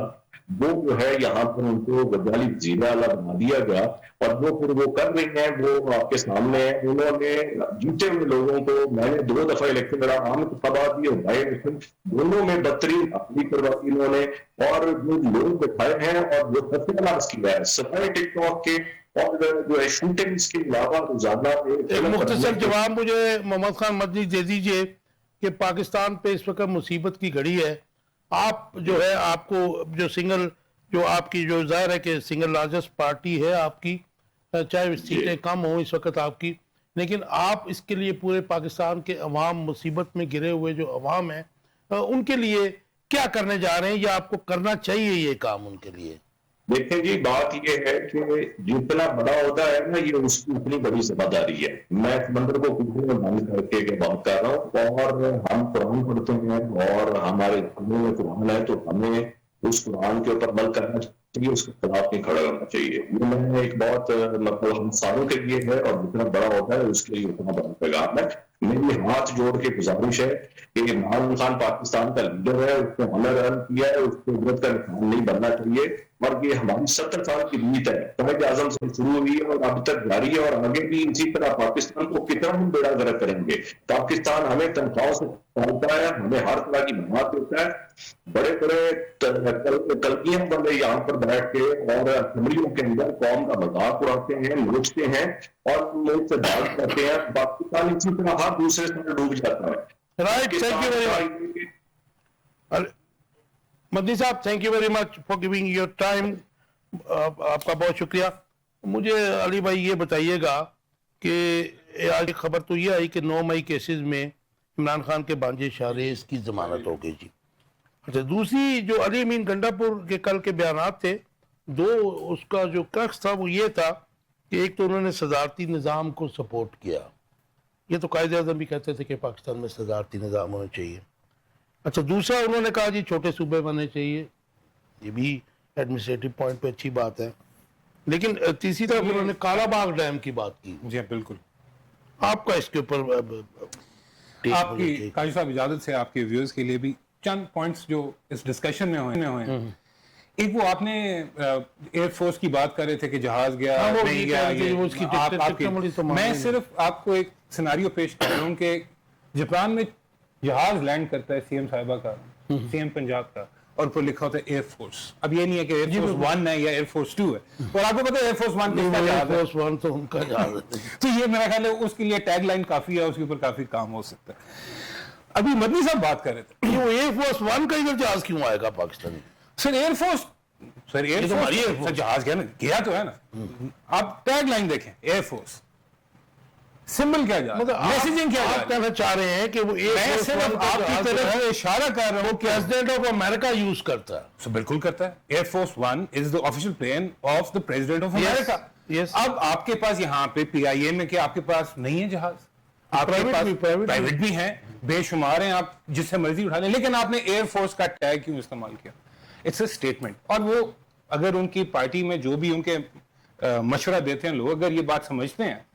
وہ جو ہے یہاں پر ان کو وزیر وزیر اعلیٰ بنا دیا گیا، اور وہ پھر وہ کر رہی ہیں، وہ آپ کے سامنے ہیں. انہوں نے جیتے ہوئے لوگوں کو، میں نے 2 دفعہ الیکشن لڑا، عام انتخابات بھی اور بائی الیکشن دونوں میں بدترین اپنی کروائی انہوں نے. اور جو لوگ بٹھائے ہیں اور جو فتناس کیا ہے سفائی ٹک ٹاک کے اور جو ہے شوٹنگز کے علاوہ روزانہ ایک مختصر جواب مجھے محمد خان مدنی دے دیجئے کہ پاکستان پہ اس وقت مصیبت کی گھڑی ہے. آپ جو ہے آپ کو جو سنگل جو آپ کی جو ظاہر ہے کہ سنگل لارجسٹ پارٹی ہے آپ کی، چاہے سیٹیں کم ہوں اس وقت آپ کی، لیکن آپ اس کے لیے پورے پاکستان کے عوام، مصیبت میں گرے ہوئے جو عوام ہیں ان کے لیے کیا کرنے جا رہے ہیں، یا آپ کو کرنا چاہیے یہ کام ان کے لیے؟ देखें जी, बात ये है कि जितना बड़ा होता है ना, ये उसकी उतनी बड़ी जिम्मेदारी है। मैं समंदर को कुछ में बंद करके के बात कर रहा हूँ, और हम कुरान पढ़ते हैं और हमारे धर्म में कुरान है, तो हमें उस कुरान के ऊपर अमल करना चाहिए, उसके खिलाफ नहीं खड़ा करना चाहिए। ये मैंने एक बहुत मतलब हम सारों के लिए है, और जितना बड़ा होता है उसके लिए उतना बड़ा पैगाम है। मेरी हाथ जोड़ के गुजारिश है कि इमरान खान पाकिस्तान का लीडर है, उसने ऑनर अर्न किया है, उसको उम्रत का इंसान नहीं बनना चाहिए। और ये हमारी 70 साल की नीत है, कायद आजम से शुरू हुई है और अब तक जारी है, और आगे भी इसी तरह पाकिस्तान को कितना हम बेड़ा गर्क करेंगे। पाकिस्तान हमें तनख्वाह से पालता है, हमें हर तरह की मदद देता है। बड़े बड़े कलगियां बंदे यहाँ पर बैठ के और असेंबलियों के अंदर कौम का मजाक उड़ाते हैं, नोचते हैं और मुल्क से भाग करते हैं। पाकिस्तान इसी तरह हर दूसरे से डूब जाता है। Right, thank you very much Madani साहब, thank you very much for giving your time. आपका बहुत शुक्रिया। मुझे अली भाई ये बताइएगा कि आज खबर तो ये आई कि 9 मई केसेस में इमरान खान के भांजे शाहरेज की जमानत हो गई जी। अच्छा, दूसरी जो अली अमीन गंडापुर के कल के बयानात थे, दो उसका जो क्रक्स था वो ये था कि एक तो उन्होंने सदारती निज़ाम को सपोर्ट किया, ये तो कायदे आज़म भी कहते थे कि पाकिस्तान में सदारती निज़ाम होना चाहिए। अच्छा, दूसरा उन्होंने कहा जी छोटे सूबे बनने चाहिए, ये भी एडमिनिस्ट्रेटिव पॉइंट पे अच्छी बात है। लेकिन तीसरी तरफ उन्होंने कालाबाग डैम की बात की। जी बिल्कुल। आपका इसके ऊपर आपकी काजी साहब इजाजत से आपके व्यूअर्स के लिए भी चंद पॉइंट्स जो इस डिस्कशन में हुए हैं। एक वो आपने एयरफोर्स की बात कर रहे थे कि जहाज गया, हाँ, नहीं गया, मैं सिर्फ आपको एक सिनारियो पेश कर रहा हूँ कि जापान में जहाज लैंड करता है सीएम साहिबा का, सीएम पंजाब का, और ऊपर लिखा होता है एयरफोर्स। अब ये नहीं है कि एयरफोर्स 1 है या एयरफोर्स 2 है, और आपको पता है एयरफोर्स 1 किसका जहाज है? एयरफोर्स 1 तो उनका जहाज है। तो ये मेरा ख्याल है उसके लिए टैगलाइन काफी है, उसके ऊपर काफी काम हो सकता है। अभी मदनी साहब बात कर रहे थे, वो एयरफोर्स 1 का इधर जहाज क्यों आएगा पाकिस्तानी? सर एयरफोर्स जहाज गया ना, गया तो है ना। आप टैगलाइन देखें, एयरफोर्स सिंबल क्या जा मतलब मैसेजिंग क्या आप कहना चाह रहे हैं कि वो मैं सिर्फ आपकी तरफ से इशारा कर रहा हूं कि प्रेसिडेंट ऑफ अमेरिका यूज करता है। So, बिल्कुल करता है। Air force 1 is the official plane of the president of America. अब आपके पास यहाँ पे पीआईए में क्या आपके पास नहीं है जहाज? आपके पास प्राइवेट भी है, बेशुमार हैं, आप जिससे मर्जी उठा लें, लेकिन आपने एयरफोर्स का टैग क्यों इस्तेमाल किया? It's a statement. और वो अगर उनकी पार्टी में जो भी उनके मशवरा देते हैं लोग, अगर ये बात समझते हैं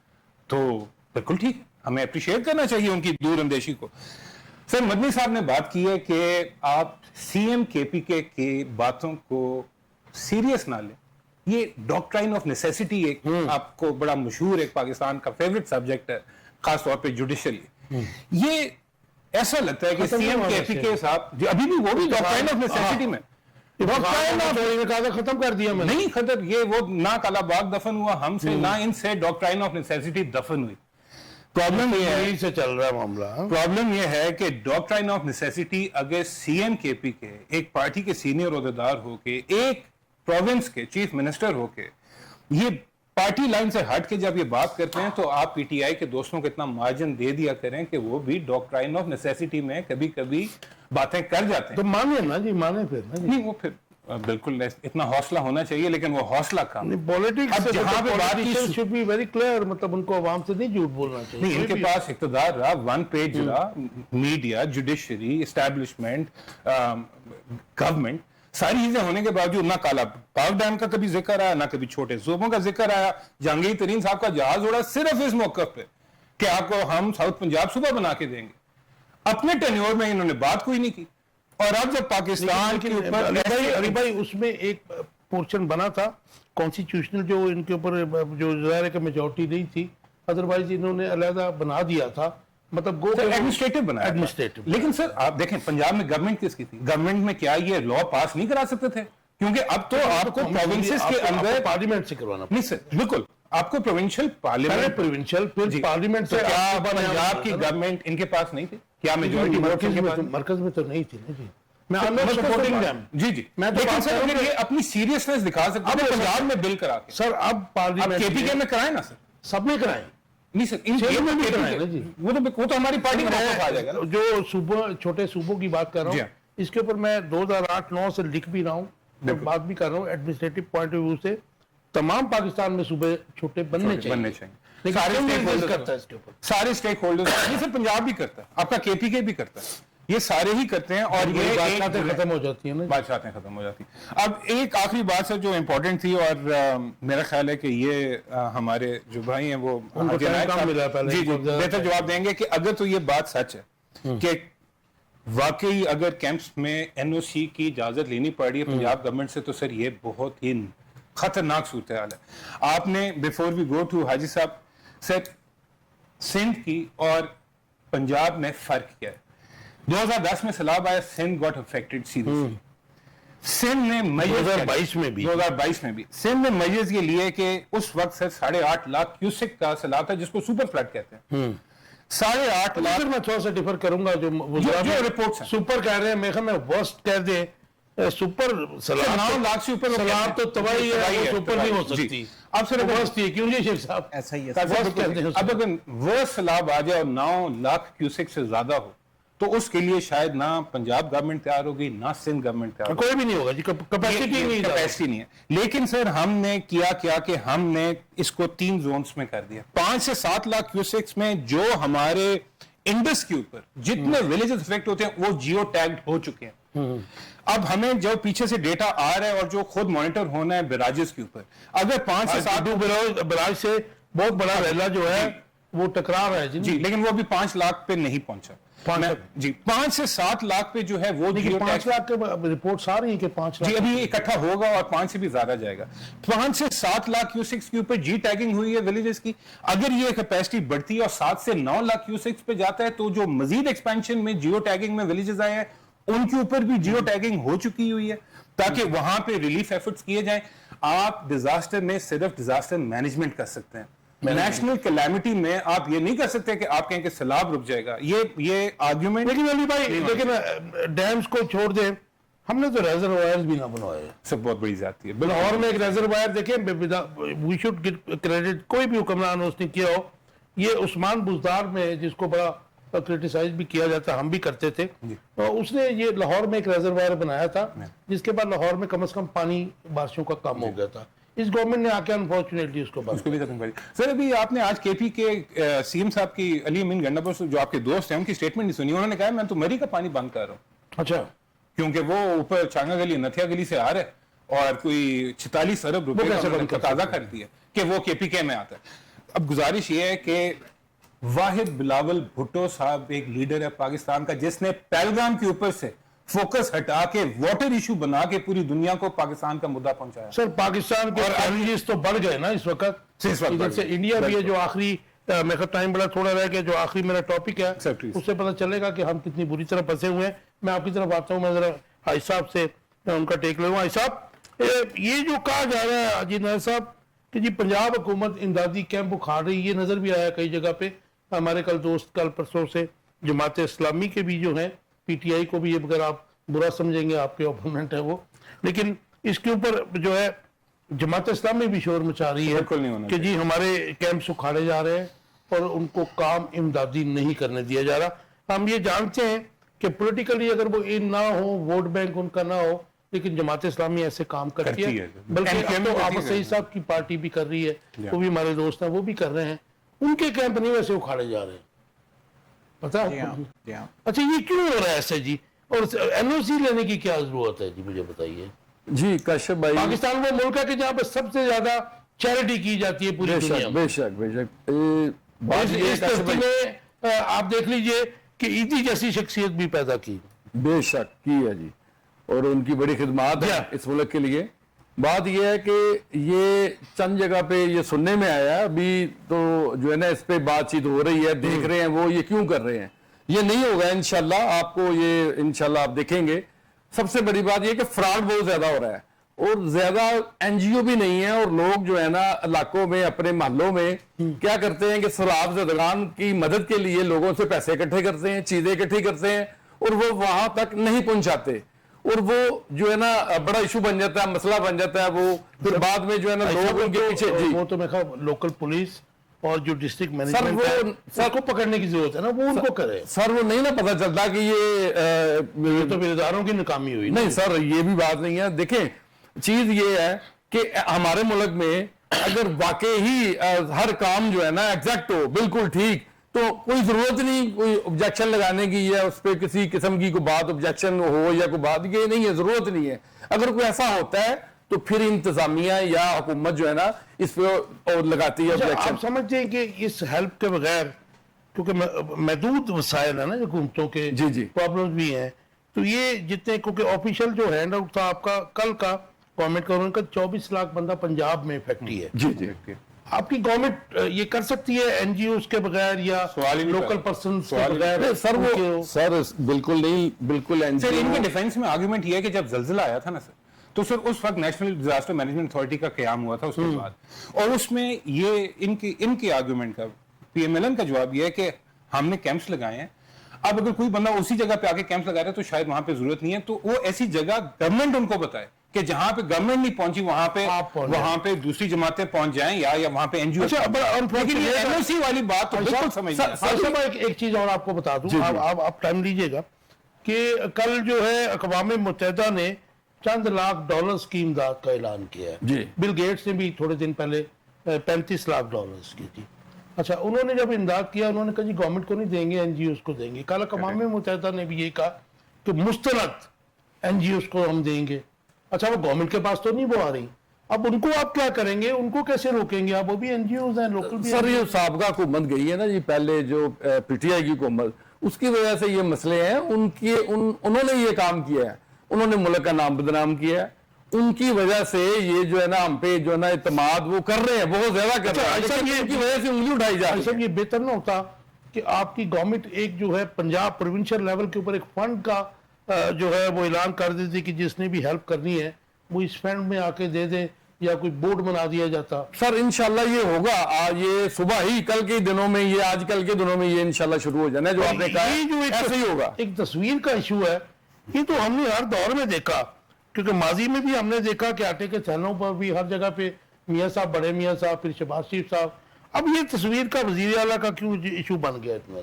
तो बिल्कुल ठीक है, हमें अप्रिशिएट करना चाहिए उनकी दूर अंदेशी को। सर मदनी साहब ने बात की है कि आप सीएम केपीके की बातों को सीरियस ना लें। ये डॉक्ट्राइन ऑफ नेसेसिटी एक आपको बड़ा मशहूर एक पाकिस्तान का फेवरेट सब्जेक्ट है, खास तौर पे जुडिशली। ये ऐसा लगता है कि सीएम केपीके साहब अभी भी वो भी डॉक्ट्राइन ऑफ नेसेसिटी में खत्म कर दिया मैंने। नहीं खत्म, ये वो ना कालाबाग दफन हुआ हमसे, ना इनसे डॉक्ट्राइन ऑफ नेसेसिटी दफन हुई। प्रॉब्लम ये है से चल रहा है मामला। प्रॉब्लम ये है कि डॉक्ट्राइन ऑफ नेसेसिटी अगर सीएम केपी के एक पार्टी के सीनियर ओहदेदार होके, एक प्रोविंस के चीफ मिनिस्टर होके, ये पार्टी लाइन से हट के जब ये बात करते हैं, तो आप पीटीआई के दोस्तों को इतना मार्जिन दे दिया करें कि वो भी डॉक्ट्राइन ऑफ नेसेसिटी में कभी कभी बातें कर जाते हैं। तो माने ना जी, माने फिर ना जी। नहीं, वो फिर बिल्कुल इतना हौसला होना चाहिए, लेकिन वो हौसला कम। पॉलिटिक्स जहां पे बात की शुड बी वेरी क्लियर, मतलब उनको आवाम से नहीं झूठ बोलना चाहिए। नहीं, इनके पास इक़्तिदार रहा, 1 पेज रहा, मीडिया, जुडिशरी, एस्टैब्लिशमेंट, गवर्नमेंट, सारी चीजें होने के बावजूद ना काला बाग डैम का कभी जिक्र आया, ना कभी छोटे सूबों का जिक्र आया। जहांगीर तरीन साहब का जहाज उड़ा सिर्फ इस मौके पे कि आपको हम साउथ पंजाब सूबा बना के देंगे। अपने टेन्योर में इन्होंने बात कोई नहीं की। और अब जब पाकिस्तान के ऊपर अली भाई उसमें एक पोर्शन बना था कॉन्स्टिट्यूशनल, जो इनके ऊपर जो ज़ाहिर है कि मेजॉरिटी नहीं थी, अदरवाइज इन्होंने अलहदा बना दिया था, मतलब एडमिनिस्ट्रेटिव बनाया, एडमिनिस्ट्रेटिव। लेकिन सर आप देखें पंजाब में गवर्नमेंट किसकी थी? गवर्नमेंट में क्या ये लॉ पास नहीं करा सकते थे? क्योंकि अब तो आपको प्रोविंसेस के अंदर पार्लियामेंट से करवाना। नहीं सर, बिल्कुल आपको प्रोविंशियल पार्लियामेंट, प्रोविंशियल फिर पार्लियामेंट से। क्या पंजाब की गवर्नमेंट इनके पास नहीं थी? क्या मेजॉरिटी मरकज में तो नहीं थी ना जी। मैं सपोर्टिंग देम जी जी, मैं तो सर अगर ये अपनी सीरियसनेस दिखा सकते हैं पंजाब में बिल करा के। सर अब पार्लियामेंट केपीके में कराए ना सर, सब में कराए। नहीं सर, इन में भी कराए ना जी। वो तो हमारी पार्टी में आ जाएगा। जो सूबों, छोटे सूबों की बात कर रहा हूँ, इसके ऊपर मैं 2008-9 से लिख भी रहा हूँ, मैं बात भी कर रहा हूँ एडमिनिस्ट्रेटिव पॉइंट ऑफ व्यू से, तमाम पाकिस्तान में सूबे छोटे बनने चाहिए। लेकिन सारे क्यों स्टेक resist होल्डर्स करता है इसके ऊपर? सारे स्टेक होल्डर्स, ये सिर्फ पंजाब भी करता है, आपका केपीके भी करता है, ये सारे ही करते हैं। और ये बातचीतें खत्म हो जाती है ना, बातचीतें खत्म हो जाती। अब एक आखिरी बात सर जो इम्पोर्टेंट थी, और मेरा ख्याल है कि ये हमारे जो भाई हैं वो उनको टाइम कम मिला पहले, जी बेहतर जवाब देंगे कि अगर तो ये बात सच है कि वाकई अगर कैंप्स में एनओसी की इजाजत लेनी पड़ रही है पंजाब गवर्नमेंट से, तो सर ये बहुत ही खतरनाक सूरत हाल है। आपने बिफोर वी गो टू हाजी साहब, सर सिंध की और पंजाब में फर्क क्या है? 2010 में सैलाब आया, Sindh got affected seriously. Sindh ने 2022 में भी 2022 में भी सिंध ने मेजर्स ये लिए कि उस वक्त से 8.5 लाख क्यूसेक का सैलाब था, जिसको सुपर फ्लड कहते हैं। 8.5 लाख। मैं थोड़ा सा डिफर करूंगा, जो रिपोर्ट्स हैं सुपर कह रहे हैं, मैं मैं वर्स्ट कह दे, सुपर 9 लाख से ऊपर सैलाब तो तबाही है, वो सुपर नहीं हो सकती। अब सर वर्स्ट ये क्यों जी शेख साहब? ऐसा ही है। अब अगर वो सैलाब आ जाए और 9 लाख क्यूसेक से ज्यादा हो, तो उसके लिए शायद ना पंजाब गवर्नमेंट तैयार होगी, ना सिंध गवर्नमेंट तैयार होगी, कोई भी नहीं होगा जी, कैपेसिटी नहीं है। लेकिन सर हमने किया क्या कि हमने इसको 3 जोन्स में कर दिया। 5 से 7 लाख क्यूसेक्स में जो हमारे इंडस के ऊपर जितने विलेजेस अफेक्ट होते हैं वो जियो टैग्ड हो चुके हैं। अब हमें जो पीछे से डेटा आ रहा है और जो खुद मॉनिटर होना है बराजेस के ऊपर, अगर 5 से 7 बराज से बहुत बड़ा रेला जो है वो टकरा रहा है जी, लेकिन वो अभी 5 लाख पे नहीं पहुंचा। 5 से 7 लाख पे जो है वो जियो 5 लाख के रिपोर्ट्स आ रही है कि 5 लाख जी अभी इकट्ठा होगा और 5 से भी ज्यादा जाएगा। 5 से 7 लाख क्यूसेक्स के ऊपर जी टैगिंग हुई है विलेजेस की। अगर ये कैपेसिटी बढ़ती है और 7 से 9 लाख क्यूसेक्स पे जाता है, तो जो मजीद एक्सपेंशन में जियो टैगिंग में विलेजेस आए हैं उनके ऊपर भी जियो टैगिंग हो चुकी हुई है, ताकि वहां पे रिलीफ एफर्ट्स किए जाएं। आप डिजास्टर में सिर्फ डिजास्टर मैनेजमेंट कर सकते हैं, नेशनल कैलामिटी में आप ये नहीं कर सकते कि आप कहें कि सैलाब रुक जाएगा। ये आर्ग्यूमेंट। लेकिन अली भाई, लेकिन डैम्स को छोड़ दे, हमने तो रेजरवायर्स भी ना बनवाए। सब बहुत बड़ी जाती है। लाहौर में एक रेजरवायर देखें, वी शुड गिव क्रेडिट, कोई भी हुक्मरान हो उसने किया हो, ये उस्मान बुजदार में जिसको बड़ा क्रिटिसाइज भी किया जाता, हम भी करते थे, तो उसने ये लाहौर में एक रेजरवायर बनाया था, जिसके बाद लाहौर में कम से कम पानी बारिशों का कम हो गया था। इस गवर्नमेंट ने आके अनफॉर्चुनेटली उसको भी खत्म कर दिया। सर अभी आपने आज केपी के सीएम साहब की अली अमीन गंडापुर जो आपके दोस्त हैं उनकी स्टेटमेंट नहीं सुनी? उन्होंने कहा मैं तो मरी का पानी बंद कर रहा हूँ। अच्छा, क्योंकि वो ऊपर चांगा गली नथिया गली से आ रहा है और कोई 46 अरब रुपए का तकाजा कर दिया कि वो केपीके में आता है। अब गुजारिश ये है कि वाहिद बिलावल भुट्टो साहब एक लीडर है पाकिस्तान का, जिसने पहलगाम के ऊपर से फोकस हटा के वाटर इशू बना के पूरी दुनिया को पाकिस्तान का मुद्दा पहुंचाया। सर पाकिस्तान के चैलेंजेस तो बढ़ गए ना इस वक्त। इधर से इंडिया भी है, जो आखिरी मेरा टाइम बड़ा थोड़ा रह गया, जो आखिरी मेरा टॉपिक है उससे पता चलेगा कि हम कितनी बुरी तरह फंसे हुए हैं। मैं आपकी तरफ आता हूँ, मैं जरा हाई साहब से उनका टेक ले लूँ। हाई साहब, ये जो कहा जा रहा है अजीत नायर साहब कि जी पंजाब हुकूमत इमदादी कैंप उखाड़ रही, ये नजर भी आया कई जगह पे। हमारे कल दोस्त कल परसों से जमात इस्लामी के भी जो है, पीटीआई को भी, अगर आप बुरा समझेंगे आपके ओपोनेंट है वो, लेकिन इसके ऊपर जो है जमात इस्लामी भी शोर मचा रही है कि जी हमारे कैंप्स उखाड़े जा रहे हैं और उनको काम इमदादी नहीं करने दिया जा रहा। हम ये जानते हैं कि पॉलिटिकली अगर वो इन ना हो, वोट बैंक उनका ना हो, लेकिन जमात इस्लामी ऐसे काम करती है। बल्कि तो आफत सईद साहब की पार्टी भी कर रही है, वो भी हमारे दोस्त हैं, वो भी कर रहे हैं। उनके कैंप नहीं वैसे उखाड़े जा रहे हैं, पता है? अच्छा, ये क्यों हो रहा है ऐसे जी? और एनओसी लेने की क्या जरूरत है जी, मुझे बताइए। जी कश्यप भाई, पाकिस्तान वो मुल्क है कि जहाँ पे सबसे ज्यादा चैरिटी की जाती है पूरी दुनिया में। बेशक इस धरती में आप देख लीजिए कि ईदी जैसी शख्सियत भी पैदा की, बेशक की है जी, और उनकी बड़ी खिदमत है इस मुल्क के लिए। बात यह है कि ये चंद जगह पे ये सुनने में आया, अभी तो जो है ना इस पे बातचीत हो रही है, देख रहे हैं वो ये क्यों कर रहे हैं। ये नहीं होगा इंशाल्लाह, आपको ये इंशाल्लाह आप देखेंगे। सबसे बड़ी बात ये कि फ्रॉड बहुत ज्यादा हो रहा है और ज्यादा एनजीओ भी नहीं है, और लोग जो है ना इलाकों में, अपने मोहल्लों में क्या करते हैं कि सैलाब ज़दगान की मदद के लिए लोगों से पैसे इकट्ठे करते हैं, चीजें इकट्ठी करते हैं और वो वहां तक नहीं पहुंचाते, और वो जो है ना बड़ा इशू बन जाता है, मसला बन जाता है। वो फिर बाद में जो है ना लोग उनके पीछे जी, वो तो मैं कहा लोकल पुलिस और जो डिस्ट्रिक्ट मैनेजमेंट है, सर को पकड़ने की जरूरत है ना, वो उनको करे। सर वो नहीं ना पता चलता कि ये तो बेदारों की नाकामी हुई। नहीं सर, ये भी बात नहीं है। देखें چیز یہ ہے کہ ہمارے ملک میں اگر واقعی ہی ہر کام جو ہے نا ایگزیکٹ ہو بالکل ٹھیک تو کوئی ضرورت نہیں کوئی آبجیکشن لگانے کی یا اس پہ کسی قسم کی کوئی بات آبجیکشن ہو یا کوئی بات یہ نہیں ہے, ضرورت نہیں ہے. اگر کوئی ایسا ہوتا ہے تو پھر انتظامیہ یا حکومت جو ہے نا اس پہ اور لگاتی ہے آبجیکشن. آپ سمجھتے ہیں کہ اس ہیلپ کے بغیر کیونکہ محدود وسائل ہیں نا حکومتوں کے, جی پرابلمز بھی ہیں, تو یہ جتنے کیونکہ آفیشیل جو ہینڈ آؤٹ تھا آپ کا کل کا گورنمنٹ کا, ان کا 24 لاکھ بندہ پنجاب میں افیکٹی ہے. جی آپ کی گورنمنٹ یہ کر سکتی ہے این جی اوز کے بغیر یا لوکل پرسنز کے بغیر؟ سر بالکل نہیں, بالکل. سر ان کے ڈیفینس میں آرگومنٹ یہ ہے کہ جب زلزلہ آیا تھا نا سر, تو سر اس وقت نیشنل ڈیزاسٹر مینجمنٹ اتھارٹی کا قیام ہوا تھا اس کے بعد, اور اس میں یہ ان کی آرگومنٹ کا پی ایم ایل این کا جواب یہ ہے کہ ہم نے کیمپس لگائے ہیں. اب اگر کوئی بندہ اسی جگہ پہ آ کے کیمپس لگا رہا ہے تو شاید وہاں پہ ضرورت نہیں ہے, تو وہ ایسی جگہ گورنمنٹ ان کو بتائے کہ جہاں پہ گورنمنٹ نہیں پہنچی وہاں پہ دوسری جماعتیں پہنچ جائیں یا وہاں پہ این جی او. لیکن یہ این او سی والی بات تو بالکل سمجھ ایک چیز اور آپ کو بتا دوں, آپ ٹائم لیجئے گا کہ کل جو ہے اقوام متحدہ نے چند لاکھ ڈالرز کی امداد کا اعلان کیا ہے. بل گیٹس نے بھی تھوڑے دن پہلے 35 لاکھ ڈالرز کی تھی. اچھا, انہوں نے جب امداد کیا انہوں نے کہا جی گورنمنٹ کو نہیں دیں گے, این جی اوز کو دیں گے. کل اقوام متحدہ نے بھی یہ کہا کہ مستند این جی اوز کو ہم دیں گے. اچھا, وہ گورنمنٹ کے پاس تو نہیں وہ آ رہی, اب ان کو آپ کیا کریں گے, ان کو کیسے روکیں گے آپ؟ وہ بھی این جی اوز ہیں لوکل بھی. سر یہ سابقہ حکومت گئی ہے نا جی, پہلے جو پی ٹی آئی کی حکومت, اس کی وجہ سے یہ مسئلے ہیں. انہوں نے یہ کام کیا ہے, انہوں نے ملک کا نام بدنام کیا ہے, ان کی وجہ سے یہ جو ہے نا ہم پہ جو ہے نا اعتماد وہ کر رہے ہیں, بہت زیادہ کر رہے ہیں, ان کی وجہ سے انگلی اٹھائی جا رہی ہے. یہ بہتر نہ ہوتا کہ آپ کی گورنمنٹ ایک جو ہے پنجاب پروونشل لیول کے اوپر ایک فنڈ کا جو ہے وہ اعلان کر دیتی کہ جس نے بھی ہیلپ کرنی ہے وہ اس فنڈ میں آ کے دے دیں, یا کوئی بورڈ بنا دیا جاتا. سر انشاءاللہ یہ ہوگا, یہ صبح ہی کل کے دنوں میں, یہ آج کل کے دنوں میں یہ انشاءاللہ شروع ہو جانا ہے جو آپ نے کہا ہے, ایسے ہی ہوگا. ایک تصویر کا ایشو ہے, یہ تو ہم نے ہر دور میں دیکھا, کیونکہ ماضی میں بھی ہم نے دیکھا کہ آٹے کے تھیلوں پر بھی ہر جگہ پہ میاں صاحب, بڑے میاں صاحب, پھر شہباز شریف صاحب. اب یہ تصویر کا وزیر اعلیٰ کا کیوں ایشو بن گیا اتنا؟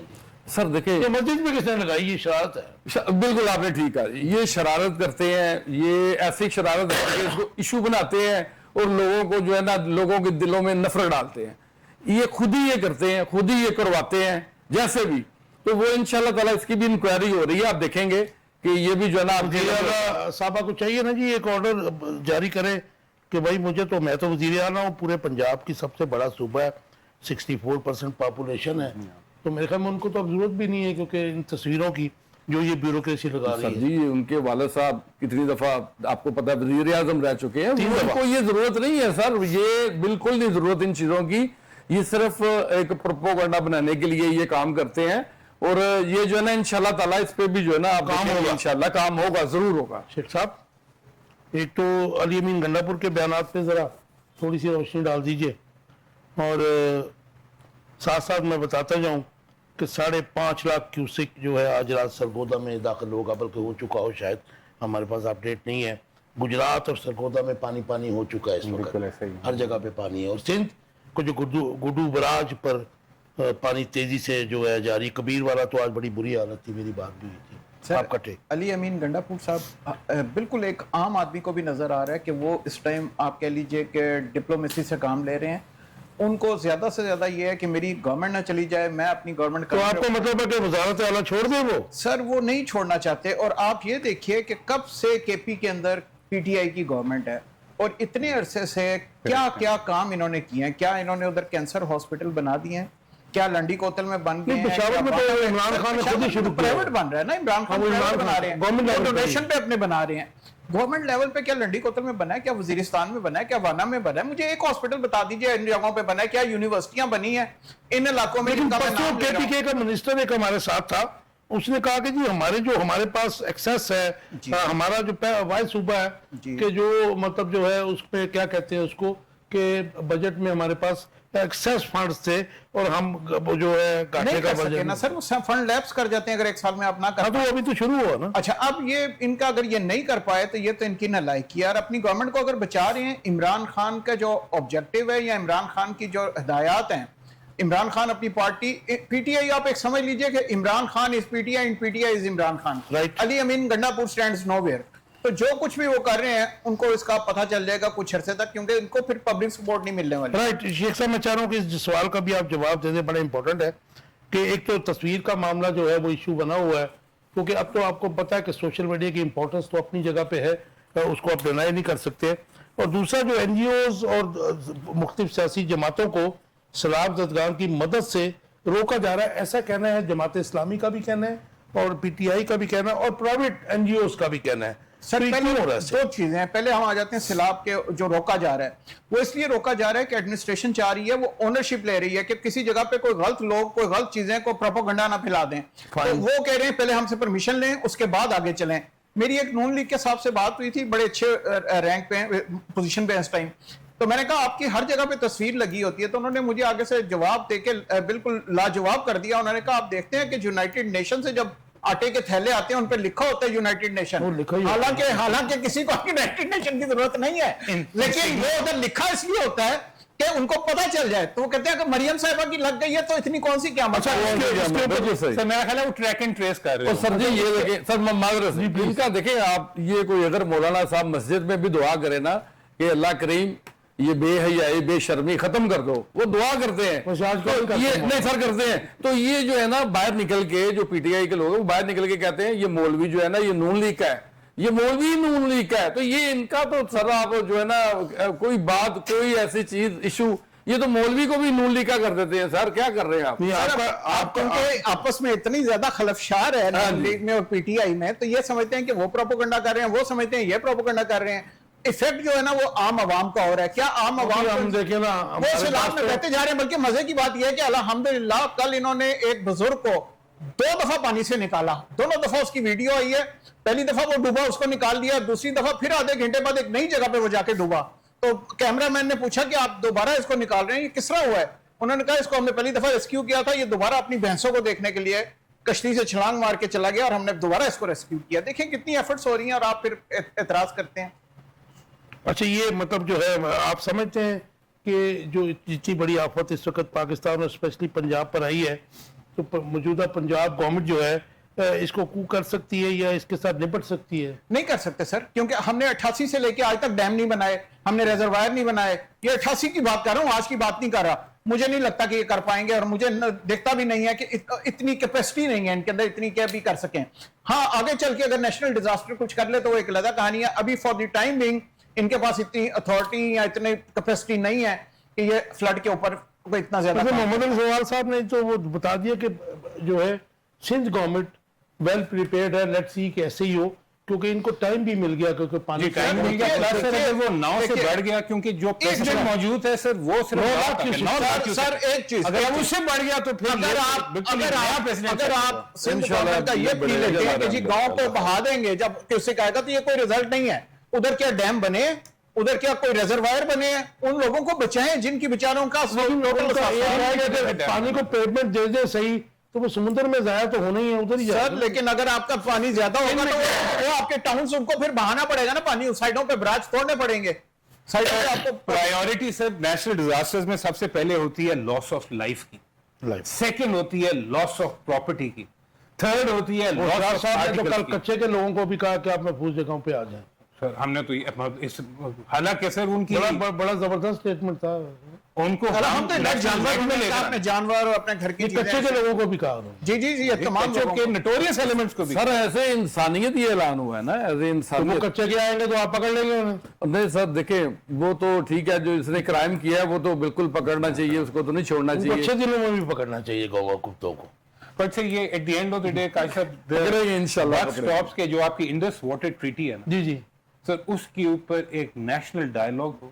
سر دیکھیں یہ مسجد میں کس نے لگائی, یہ شرارت ہے. بالکل آپ نے ٹھیک کہا, یہ شرارت کرتے ہیں, یہ ایسی شرارت کرتے ہیں, اس کو ایشو بناتے ہیں اور لوگوں کو جو ہے نا لوگوں کے دلوں میں نفرت ڈالتے ہیں. یہ خود ہی یہ کرتے ہیں, خود ہی یہ کرواتے ہیں جیسے بھی. تو وہ انشاءاللہ تعالیٰ اس کی بھی انکوائری ہو رہی ہے, آپ دیکھیں گے کہ یہ بھی جو ہے نا وزیر اعلیٰ صاحبہ کو چاہیے نا جی ایک آرڈر جاری کرے کہ بھائی میں تو وزیر اعلیٰ ہوں, پورے پنجاب کی سب سے بڑا صوبہ ہے, 64% پاپولیشن ہے, تو میرے خیال میں ان کو تو اب ضرورت بھی نہیں ہے کیونکہ ان تصویروں کی جو یہ بیوروکریسی لگا رہی ہے. جی ان کے والد صاحب کتنی دفعہ آپ کو پتا وزیر اعظم رہ چکے ہیں, ان کو یہ ضرورت نہیں ہے سر, یہ بالکل نہیں ضرورت ان چیزوں کی. یہ صرف ایک پروپیگنڈا بنانے کے لیے یہ کام کرتے ہیں, اور یہ جو ہے نا انشاءاللہ تعالیٰ اس پہ بھی جو ہے نا کام ہوگا, انشاءاللہ کام ہوگا, ضرور ہوگا. شیخ صاحب, ایک تو علی امین گنڈا پور کے بیانات پہ ذرا تھوڑی سی روشنی ڈال دیجئے, اور ساتھ ساتھ میں بتاتا جاؤں کہ 5.5 لاکھ کیوسک جو ہے آج رات سرگودا میں داخل ہوگا, بلکہ ہو چکا ہو شاید, ہمارے پاس اپڈیٹ نہیں ہے. گجرات اور سرگودا میں پانی ہو چکا ہے اس وقت, ہر جگہ پہ پانی ہے. اور سندھ کو جو گڈو براج پر پانی تیزی سے جو ہے جاری, کبیر والا تو آج بڑی بری حالت تھی, میری بات بھی ہوئی تھی. آپ کٹے علی امین گنڈا پور صاحب بالکل ایک عام آدمی کو بھی نظر آ رہا ہے کہ وہ اس ٹائم آپ کہہ لیجئے کہ ڈپلومیسی سے کام لے رہے ہیں. ان کو زیادہ سے زیادہ یہ ہے کہ میری گورنمنٹ نہ چلی جائے, میں اپنی گورنمنٹ تو آپ کو مطلب ہے کہ وزارت اعلیٰ چھوڑ دیں وہ؟ سر وہ نہیں چھوڑنا چاہتے. اور آپ یہ دیکھیے کہ کب سے کے پی کے اندر پی ٹی آئی کی گورنمنٹ ہے, اور اتنے عرصے سے کیا کیا کام انہوں نے کیے ہیں. کیا انہوں نے ادھر کینسر ہاسپٹل بنا دیے ہیں, کیا لنڈی کوتل میں بن گئے ہیں, پشاور میں تو عمران خان نے خود ہی شروع کیا, پرائیویٹ بن رہا ہے نا, عمران خان بنا رہے ہیں, ڈونیشن پہ اپنے بنا رہے ہیں. گورنمنٹ لیول پہ کیا لنڈی کوتل میں بنا ہے, کیا وزیرستان میں بنا ہے, کیا وانا میں بنا ہے؟ مجھے ایک ہاسپٹل بتا دیجئے ان جگہوں پہ بنا ہے. کیا یونیورسٹیاں بنی ہیں ان علاقوں میں؟ کے پی کے کا منسٹر ایک ہمارے ساتھ تھا, اس نے کہا کہ جی ہمارے پاس ایکسیس ہے, ہمارا جو واحد صوبہ ہے کہ جو مطلب جو ہے اس پہ کیا کہتے ہیں اس کو, کہ بجٹ میں ہمارے پاس ایکسیس فنڈز تھے, اور ہم جو ہے گاٹے کا بجٹ نا سر, وہ فنڈ لیپس کر جاتے ہیں اگر ایک سال میں آپ نہ کرتے. تو ابھی تو شروع ہوا نا. اچھا, اب یہ ان کا اگر یہ نہیں کر پائے تو یہ تو ان کی نالائکی ہے. اور اپنی گورنمنٹ کو اگر بچا رہے ہیں, عمران خان کا جو آبجیکٹیو ہے یا عمران خان کی جو ہدایات ہیں, عمران خان اپنی پارٹی پی ٹی آئی, آپ ایک سمجھ لیجئے کہ Imran Khan is P T I and P T I is Imran Khan. Ali Amin Gandapur stands know where. تو جو کچھ بھی وہ کر رہے ہیں ان کو اس کا پتہ چل جائے گا کچھ عرصے تک, کیونکہ ان کو پھر پبلک سپورٹ نہیں ملنے والی. رائٹ شیخ صاحب, میں چاہ رہا ہوں کہ اس سوال کا بھی آپ جواب دے دیں, بڑا امپورٹنٹ ہے کہ ایک تو تصویر کا معاملہ جو ہے وہ ایشو بنا ہوا ہے, کیونکہ اب تو آپ کو پتا ہے کہ سوشل میڈیا کی امپورٹنس تو اپنی جگہ پہ ہے, اس کو آپ ڈینائی نہیں کر سکتے. اور دوسرا جو این جی اوز اور مختلف سیاسی جماعتوں کو سیلاب زدگان کی مدد سے روکا جا رہا ہے, ایسا کہنا ہے جماعت اسلامی کا بھی کہنا ہے اور پی ٹی آئی کا بھی کہنا ہے اور پرائیویٹ این جی اوز کا بھی کہنا ہے. سر پہلے دو چیزیں ہیں, پہلے ہم آ جاتے ہیں سیلاب کے جو روکا جا رہا ہے وہ اس لیے روکا جا رہا ہے کہ ایڈمنسٹریشن چاہ رہی ہے, وہ اونرشپ لے رہی ہے کہ کسی جگہ پہ کوئی غلط لوگ کوئی غلط چیزیں کو پروپیگنڈا نہ پھیلا دیں. تو وہ کہہ رہے ہیں پہلے ہم سے پرمیشن لیں اس کے بعد آگے چلیں. میری ایک نون لیگ کے صاحب سے بات ہوئی تھی, بڑے اچھے رینک پہ پوزیشن پہ اس ٹائم, تو میں نے کہا آپ کی ہر جگہ پہ تصویر لگی ہوتی ہے, تو انہوں نے مجھے آگے سے جواب دے کے بالکل لاجواب کر دیا. انہوں نے کہا آپ دیکھتے ہیں کہ یونائٹڈ نیشن سے جب آٹے کے تھیلے آتے ہیں ان پہ لکھا ہوتا ہے یونائٹڈ نیشن, حالانکہ کسی کو یونائٹڈ نیشن کی ضرورت نہیں ہے, لیکن وہ ادھر لکھا اس لیے ہوتا ہے کہ ان کو پتہ چل جائے. تو وہ کہتے ہیں کہ مریم صاحبہ کی لگ گئی ہے تو اتنی کون سی قیامت ہے. سر میرا خیال ہے وہ ٹریک اینڈ ٹریس کر رہے ہیں. سر جی یہ دیکھیں, سر معذرت ان کا دیکھیں آپ, یہ کوئی اگر مولانا صاحب مسجد میں بھی دعا کرے نا کہ اللہ کریم یہ بے حیائی بے شرمی ختم کر دو, وہ دعا کرتے ہیں, یہ نہیں سر کرتے ہیں. تو یہ جو ہے نا باہر نکل کے جو پی ٹی آئی کے لوگ ہیں وہ باہر نکل کے کہتے ہیں یہ مولوی جو ہے نا یہ نون لیگ کا ہے, یہ مولوی نون لیگ کا ہے. تو یہ ان کا تو سر آپ جو ہے نا کوئی بات کوئی ایسی چیز ایشو, یہ تو مولوی کو بھی نون لیگ کا کر دیتے ہیں. سر کیا کر رہے ہیں آپ آپس میں اتنی زیادہ خلفشار ہے نون لیگ میں اور پی ٹی آئی میں, تو یہ سمجھتے ہیں کہ وہ پروپیگنڈا کر رہے ہیں, وہ سمجھتے ہیں یہ پروپیگنڈا کر رہے ہیں. ایفیکٹ جو ہے نا وہ عام عوام کا ہو رہا ہے. کیا عام عوام ہم دیکھیں نا وہ سیلاب میں بہتے جا رہے ہیں. بلکہ مزے کی بات یہ ہے کہ الحمدللہ کل انہوں نے ایک بزرگ کو 2 دفعہ پانی سے نکالا, دونوں دفعہ اس کی ویڈیو آئی ہے. پہلی دفعہ وہ ڈوبا اس کو نکال دیا, دوسری دفعہ پھر آدھے گھنٹے بعد ایک نئی جگہ پہ وہ جا کے ڈوبا. تو کیمرہ مین نے پوچھا کہ آپ دوبارہ اس کو نکال رہے ہیں, یہ کس طرح ہوا ہے؟ انہوں نے کہا اس کو ہم نے پہلی دفعہ ریسکیو کیا تھا, یہ دوبارہ اپنی بھینسوں کو دیکھنے کے لیے کشتی سے چھلانگ مار کے چلا گیا اور ہم نے دوبارہ اس کو ریسکیو کیا. دیکھیں کتنی ایفرٹس ہو رہی ہیں اور آپ پھر اعتراض کرتے ہیں. اچھا یہ مطلب جو ہے آپ سمجھتے ہیں کہ جو اتنی بڑی آفت اس وقت پاکستان اور اسپیشلی پنجاب پر آئی ہے, تو موجودہ پنجاب گورنمنٹ جو ہے اس کو کو کر سکتی ہے یا اس کے ساتھ نپٹ سکتی ہے؟ نہیں کر سکتے سر, کیونکہ ہم نے 88 سے لے کے آج تک ڈیم نہیں بنائے, ہم نے ریزروائر نہیں بنائے. یہ 88 کی بات کر رہا ہوں, آج کی بات نہیں کر رہا. مجھے نہیں لگتا کہ یہ کر پائیں گے, اور مجھے دیکھتا بھی نہیں ہے کہ اتنی کیپیسٹی نہیں ہے ان کے اندر اتنی کہ بھی کر سکیں. ہاں آگے چل کے اگر نیشنل ڈیزاسٹر کچھ کر لے تو وہ ایک علیحدہ کہانی ہے. ابھی for the time being in کے پاس اتنی اتھارٹی یا اتنی کیپیسٹی نہیں ہے کہ یہ فلڈ کے اوپر کوئی اتنا زیادہ. محمد الفوال صاحب نے تو وہ بتا دیا کہ جو ہے سندھ گورنمنٹ ویل پریپیئرڈ ہے, لیٹ سی کہ ایسے ہی ہو, کیونکہ ان کو ٹائم بھی مل گیا, کیونکہ پانی ٹائم مل گیا پلس اگر وہ 9 سے بڑھ گیا, کیونکہ جو پریزیڈنٹ موجود ہے سر وہ صرف سر ایک چیز اگر اس سے بڑھ گیا تو پھر اگر آپ سندھ گورنمنٹ کا یہ پی لیتے ہیں کہ جی گاؤں کو بہا دیں گے, جب کسی کہے گا تو یہ کوئی رزلٹ نہیں ہے. ادھر کیا ڈیم بنے, ادھر کیا کوئی ریزروائر بنے, ان لوگوں کو بچائیں جن کی بیچاروں کا پانی کو پیمنٹ دے دے صحیح, تو وہ سمندر میں ضائع تو ہونا ہی ہے ادھر ہی سر. لیکن اگر آپ کا پانی زیادہ ہوگا تو وہ آپ کے ٹاؤنز ان کو پھر بہانا پڑے گا نا, پانی سائڈوں پہ براج توڑنے پڑیں گے. پرائیورٹی سر نیشنل ڈیزاسٹرز میں سب سے پہلے ہوتی ہے لاس آف لائف کی, سیکنڈ ہوتی ہے لاس آف پراپرٹی کی, تھرڈ ہوتی ہے لاس آف کل کچے کے لوگوں کو بھی کہا کہ آپ محفوظ جگہوں پہ آ جائیں. سر ہم نے تو حالانکہ سر ان کی بڑا زبردست اسٹیٹمنٹ تھا, ان کو جانور اور اپنے گھر کی کچے کے لوگوں کو بھی کہا. جی جی جی تمام کے نوٹوریس ایلیمنٹس کو بھی. سر ایسے انسانیت یہ اعلان ہوا ہے نا, ایسے انسانیت. کچے کے آئیں گے تو آپ پکڑ لیں گے انہیں. نہیں سر دیکھیں وہ تو ٹھیک ہے, جو اس نے کرائم کیا ہے وہ تو بالکل پکڑنا چاہیے, اس کو تو نہیں چھوڑنا چاہیے. اچھے دنوں میں بھی پکڑنا چاہیے گوا کتوں کو. بٹ سر یہ at the end of the day انشاءاللہ کے جو آپ کی انڈس واٹر ٹریٹی ہے نا, جی جی سر اس کے اوپر ایک نیشنل ڈائیلاگ ہو,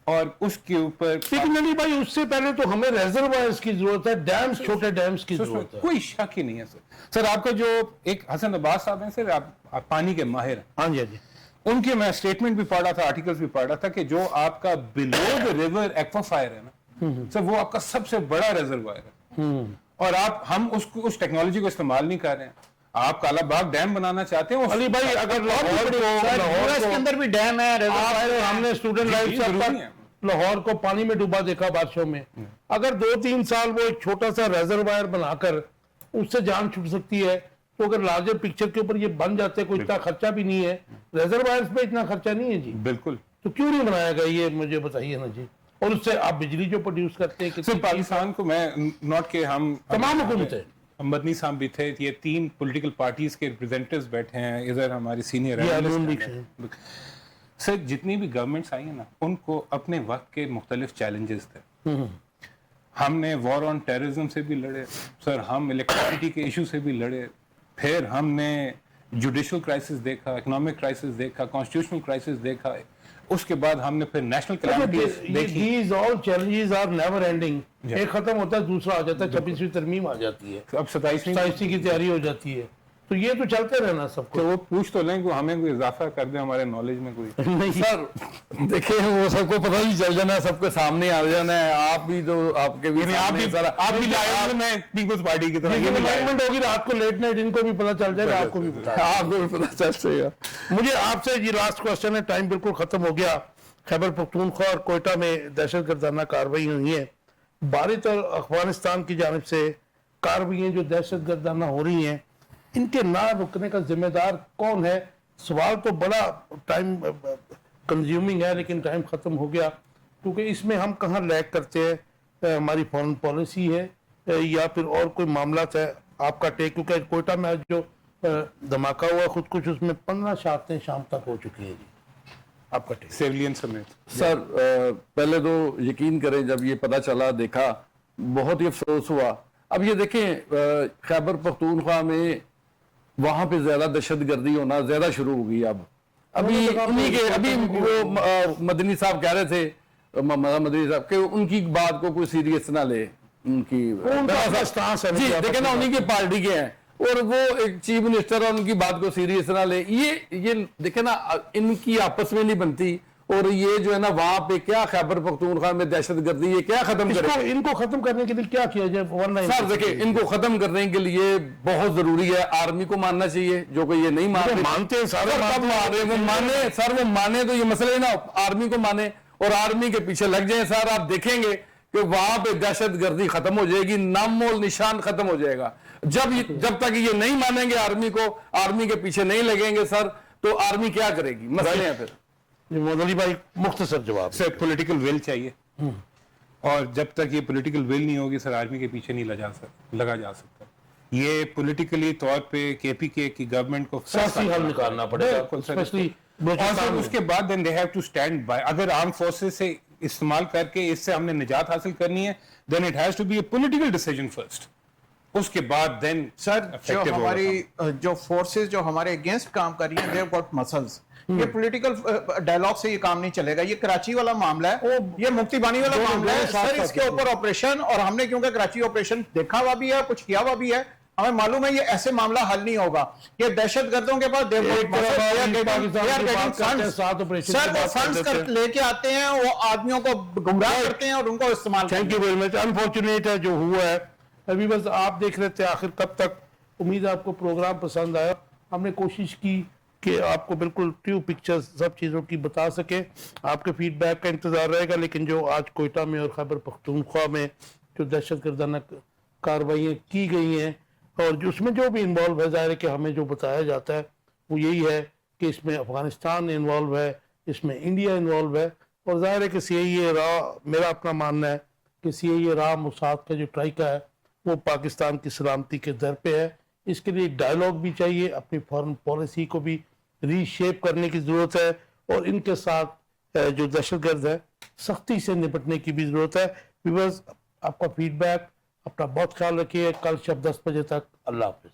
اور اس کے اوپر لیکن بھائی اس سے پہلے تو ہمیں ریزروائرز کی ضرورت ہے, ڈیمز چھوٹے ڈیمز کی ضرورت ہے. کوئی شک ہی نہیں ہے سر. سر آپ کا جو ایک حسن عباس صاحب ہیں سر, آپ پانی کے ماہر ہیں. ہاں جی جی, ان کے میں اسٹیٹمنٹ بھی پڑھا تھا, آرٹیکلز بھی پڑھا تھا کہ جو آپ کا بلو دا ریور ایکوافائر ہے نا سر, وہ آپ کا سب سے بڑا ریزروائر ہے, اور ہم اس ٹیکنالوجی کو استعمال نہیں کر رہے ہیں. آپ کالا باغ ڈیم بنانا چاہتے ہیں علی بھائی, اگر لاہور کے اندر بھی ڈیم ہے, ہم نے اسٹوڈنٹ لائف سے لاہور کو پانی میں ڈوبا دیکھا بارشوں میں. اگر 2-3 سال وہ ایک چھوٹا سا ریزروائر بنا کر اس سے جان چھوٹ سکتی ہے, तो अगर लार्जर पिक्चर के ऊपर ये बन जाते, कोई इतना खर्चा भी नहीं है, रिजर्वायर्स पे इतना खर्चा नहीं है जी, बिल्कुल। तो क्यों नहीं बनाया गया ये मुझे बताइए ना जी। और उससे आप बिजली जो प्रोड्यूस करते हैं सिर्फ पाकिस्तान को मैं नॉट के हम तमाम हुकूमतें, मदनी साहब भी थे, ये 3 पॉलिटिकल पार्टीज के रिप्रेजेंटेटिव्स बैठे हैं इधर, हमारे सीनियर सर, जितनी भी गवर्नमेंट्स आई हैं ना, उनको अपने वक्त के मुख्तलिफ चैलेंजेस थे। हमने वॉर ऑन टेररिज्म से भी लड़े सर, हम इलेक्ट्रिसिटी के इशू से भी लड़े, फिर हमने जुडिशल क्राइसिस देखा, इकोनॉमिक क्राइसिस देखा, कॉन्स्टिट्यूशनल क्राइसिस देखा, उसके बाद हमने फिर नेशनल कैलेमिटीज देखी। These all challenges are never ending. एक खत्म होता है दूसरा आ जाता है, 26वीं तरमीम आ जाती है, अब 27वीं की तैयारी हो जाती है, तो ये तो चलते रहना सबको। तो वो पूछ तो लें कि हमें कोई इजाफा कर दे हमारे नॉलेज में कोई। नहीं सर देखिए, वो सबको पता नहीं चल जाना है, सबके सामने आ जाना है। आप भी तो आपके भी आप भी लाए, मैं पीपल्स पार्टी की तरह ये भी लाए। इन्वॉल्वमेंट होगी रात को लेट नाइट, इनको भी पता चल जाएगा, आपको भी पता आपको भी पता चल जाएगा। मुझे आपसे ये लास्ट क्वेश्चन है, टाइम बिल्कुल खत्म हो गया। खैबर पख्तूनख्वा और कोयटा में दहशतगर्दाना कार्रवाई हुई है, भारत और अफगानिस्तान की जानिब से कार्रवाइयाँ जो दहशतगर्दाना हो रही हैं, इनके ना रुकने का जिम्मेदार कौन है? सवाल तो बड़ा टाइम कंज्यूमिंग है, लेकिन टाइम खत्म हो गया, क्योंकि इसमें हम कहाँ लैग करते हैं, हमारी फॉरेन पॉलिसी है या फिर और कोई मामला है? आपका टेक, क्योंकि कोयटा में आज जो धमाका हुआ खुद कुछ, उसमें 15 शहादतें शाम तक हो चुकी है जी, आपका टेक? सिविलियन समेत सर पहले तो यकीन करें, जब ये पता चला, देखा, बहुत ही अफसोस हुआ। अब ये देखें, खैबर पख्तूनख्वा में वहां पे ज्यादा दहशतगर्दी होना ज्यादा शुरू हो गई। अब अभी उन्हीं के, अभी वो मदनी साहब कह रहे थे, मदनी साहब के, उनकी बात को कोई सीरियस ना ले, उनकी जी देखे ना, उन्हीं की पार्टी के हैं, और वो एक चीफ मिनिस्टर और उनकी बात को सीरियस ना ले, ये देखे ना, इनकी आपस में नहीं बनती। और ये जो है ना, वहां पे क्या खैबर पख्तूनख्वा में दहशतगर्दी, ये क्या खत्म करे? इनको खत्म करने के लिए क्या किया जाए? सर देखिए, इनको खत्म करने के लिए बहुत जरूरी है आर्मी को मानना चाहिए, जो कि ये नहीं मानते हैं सारे, वो माने सर, वो माने तो ये मसले ना, आर्मी को माने और आर्मी के पीछे लग जाए सर, आप देखेंगे कि वहां पे दहशतगर्दी खत्म हो जाएगी, नामोल निशान खत्म हो जाएगा। जब तक ये नहीं मानेंगे आर्मी को, आर्मी के पीछे नहीं लगेंगे सर, तो आर्मी क्या करेगी? मसले हैं फिर। मोदी भाई मुख्तसर जवाब। सर, पॉलिटिकल विल चाहिए, और जब तक ये पॉलिटिकल विल नहीं होगी सर, आर्मी के पीछे नहीं लगा जा सकता। ये पॉलिटिकली तौर पे केपीके की गवर्नमेंट को सियासी हल निकालना पड़ेगा, और उसके बाद then they have to stand by. अगर आर्म फोर्सेस से इस्तेमाल करके इससे हमने निजात हासिल करनी है, then it has to be a political decision first, उसके बाद देन सर जो हमारी जो फोर्सेस जो हमारे अगेंस्ट काम कर रही हैं, दे हैव गॉट मसल्स। ये पॉलिटिकल डायलॉग से ये काम नहीं चलेगा। ये कराची वाला मामला है, ये मुफ्ती बानी वाला मामला है सर, इसके ऊपर ऑपरेशन, और हमने क्योंकि कराची ऑपरेशन देखा हुआ भी है, कुछ किया हुआ भी है, हमें मालूम है ये ऐसे मामला हल नहीं होगा। ये दहशतगर्दों के पास सर, वो फंड्स लेके आते हैं, वो आदमियों को गुमराह करते हैं और उनको इस्तेमाल। Thank you very much. Unfortunate है जो हुआ है। अभी बस आप देख रहे थे आखिर कब तक। उम्मीद है आपको प्रोग्राम पसंद आया। हमने कोशिश की कि आपको बिल्कुल ट्रू पिक्चर सब चीज़ों की बता सके। आपके फीडबैक का इंतज़ार रहेगा। लेकिन जो आज कोयटा में और खैबर पख्तूनख्वा में जो दहशतगर्दाना कार्रवाइयाँ की गई हैं, और जो उसमें जो भी इन्वॉल्व है, ज़ाहिर है कि हमें जो बताया जाता है वो यही है कि इसमें अफगानिस्तान इन्वॉल्व है, इसमें इंडिया इन्वॉल्व है, और ज़ाहिर है कि CIA रा, मेरा अपना मानना है कि CIA रा मोसाद का जो ट्राइका है वो पाकिस्तान की सलामती के दर पे है। इसके लिए डायलॉग भी चाहिए, अपनी फॉरेन पॉलिसी को भी रीशेप करने की ज़रूरत है, और इनके साथ जो दहशतगर्द है सख्ती से निपटने की भी ज़रूरत है। व्यूअर्स, आपका फीडबैक, अपना बहुत ख्याल रखिए। कल शब 10 बजे तक, अल्लाह हाफिज़।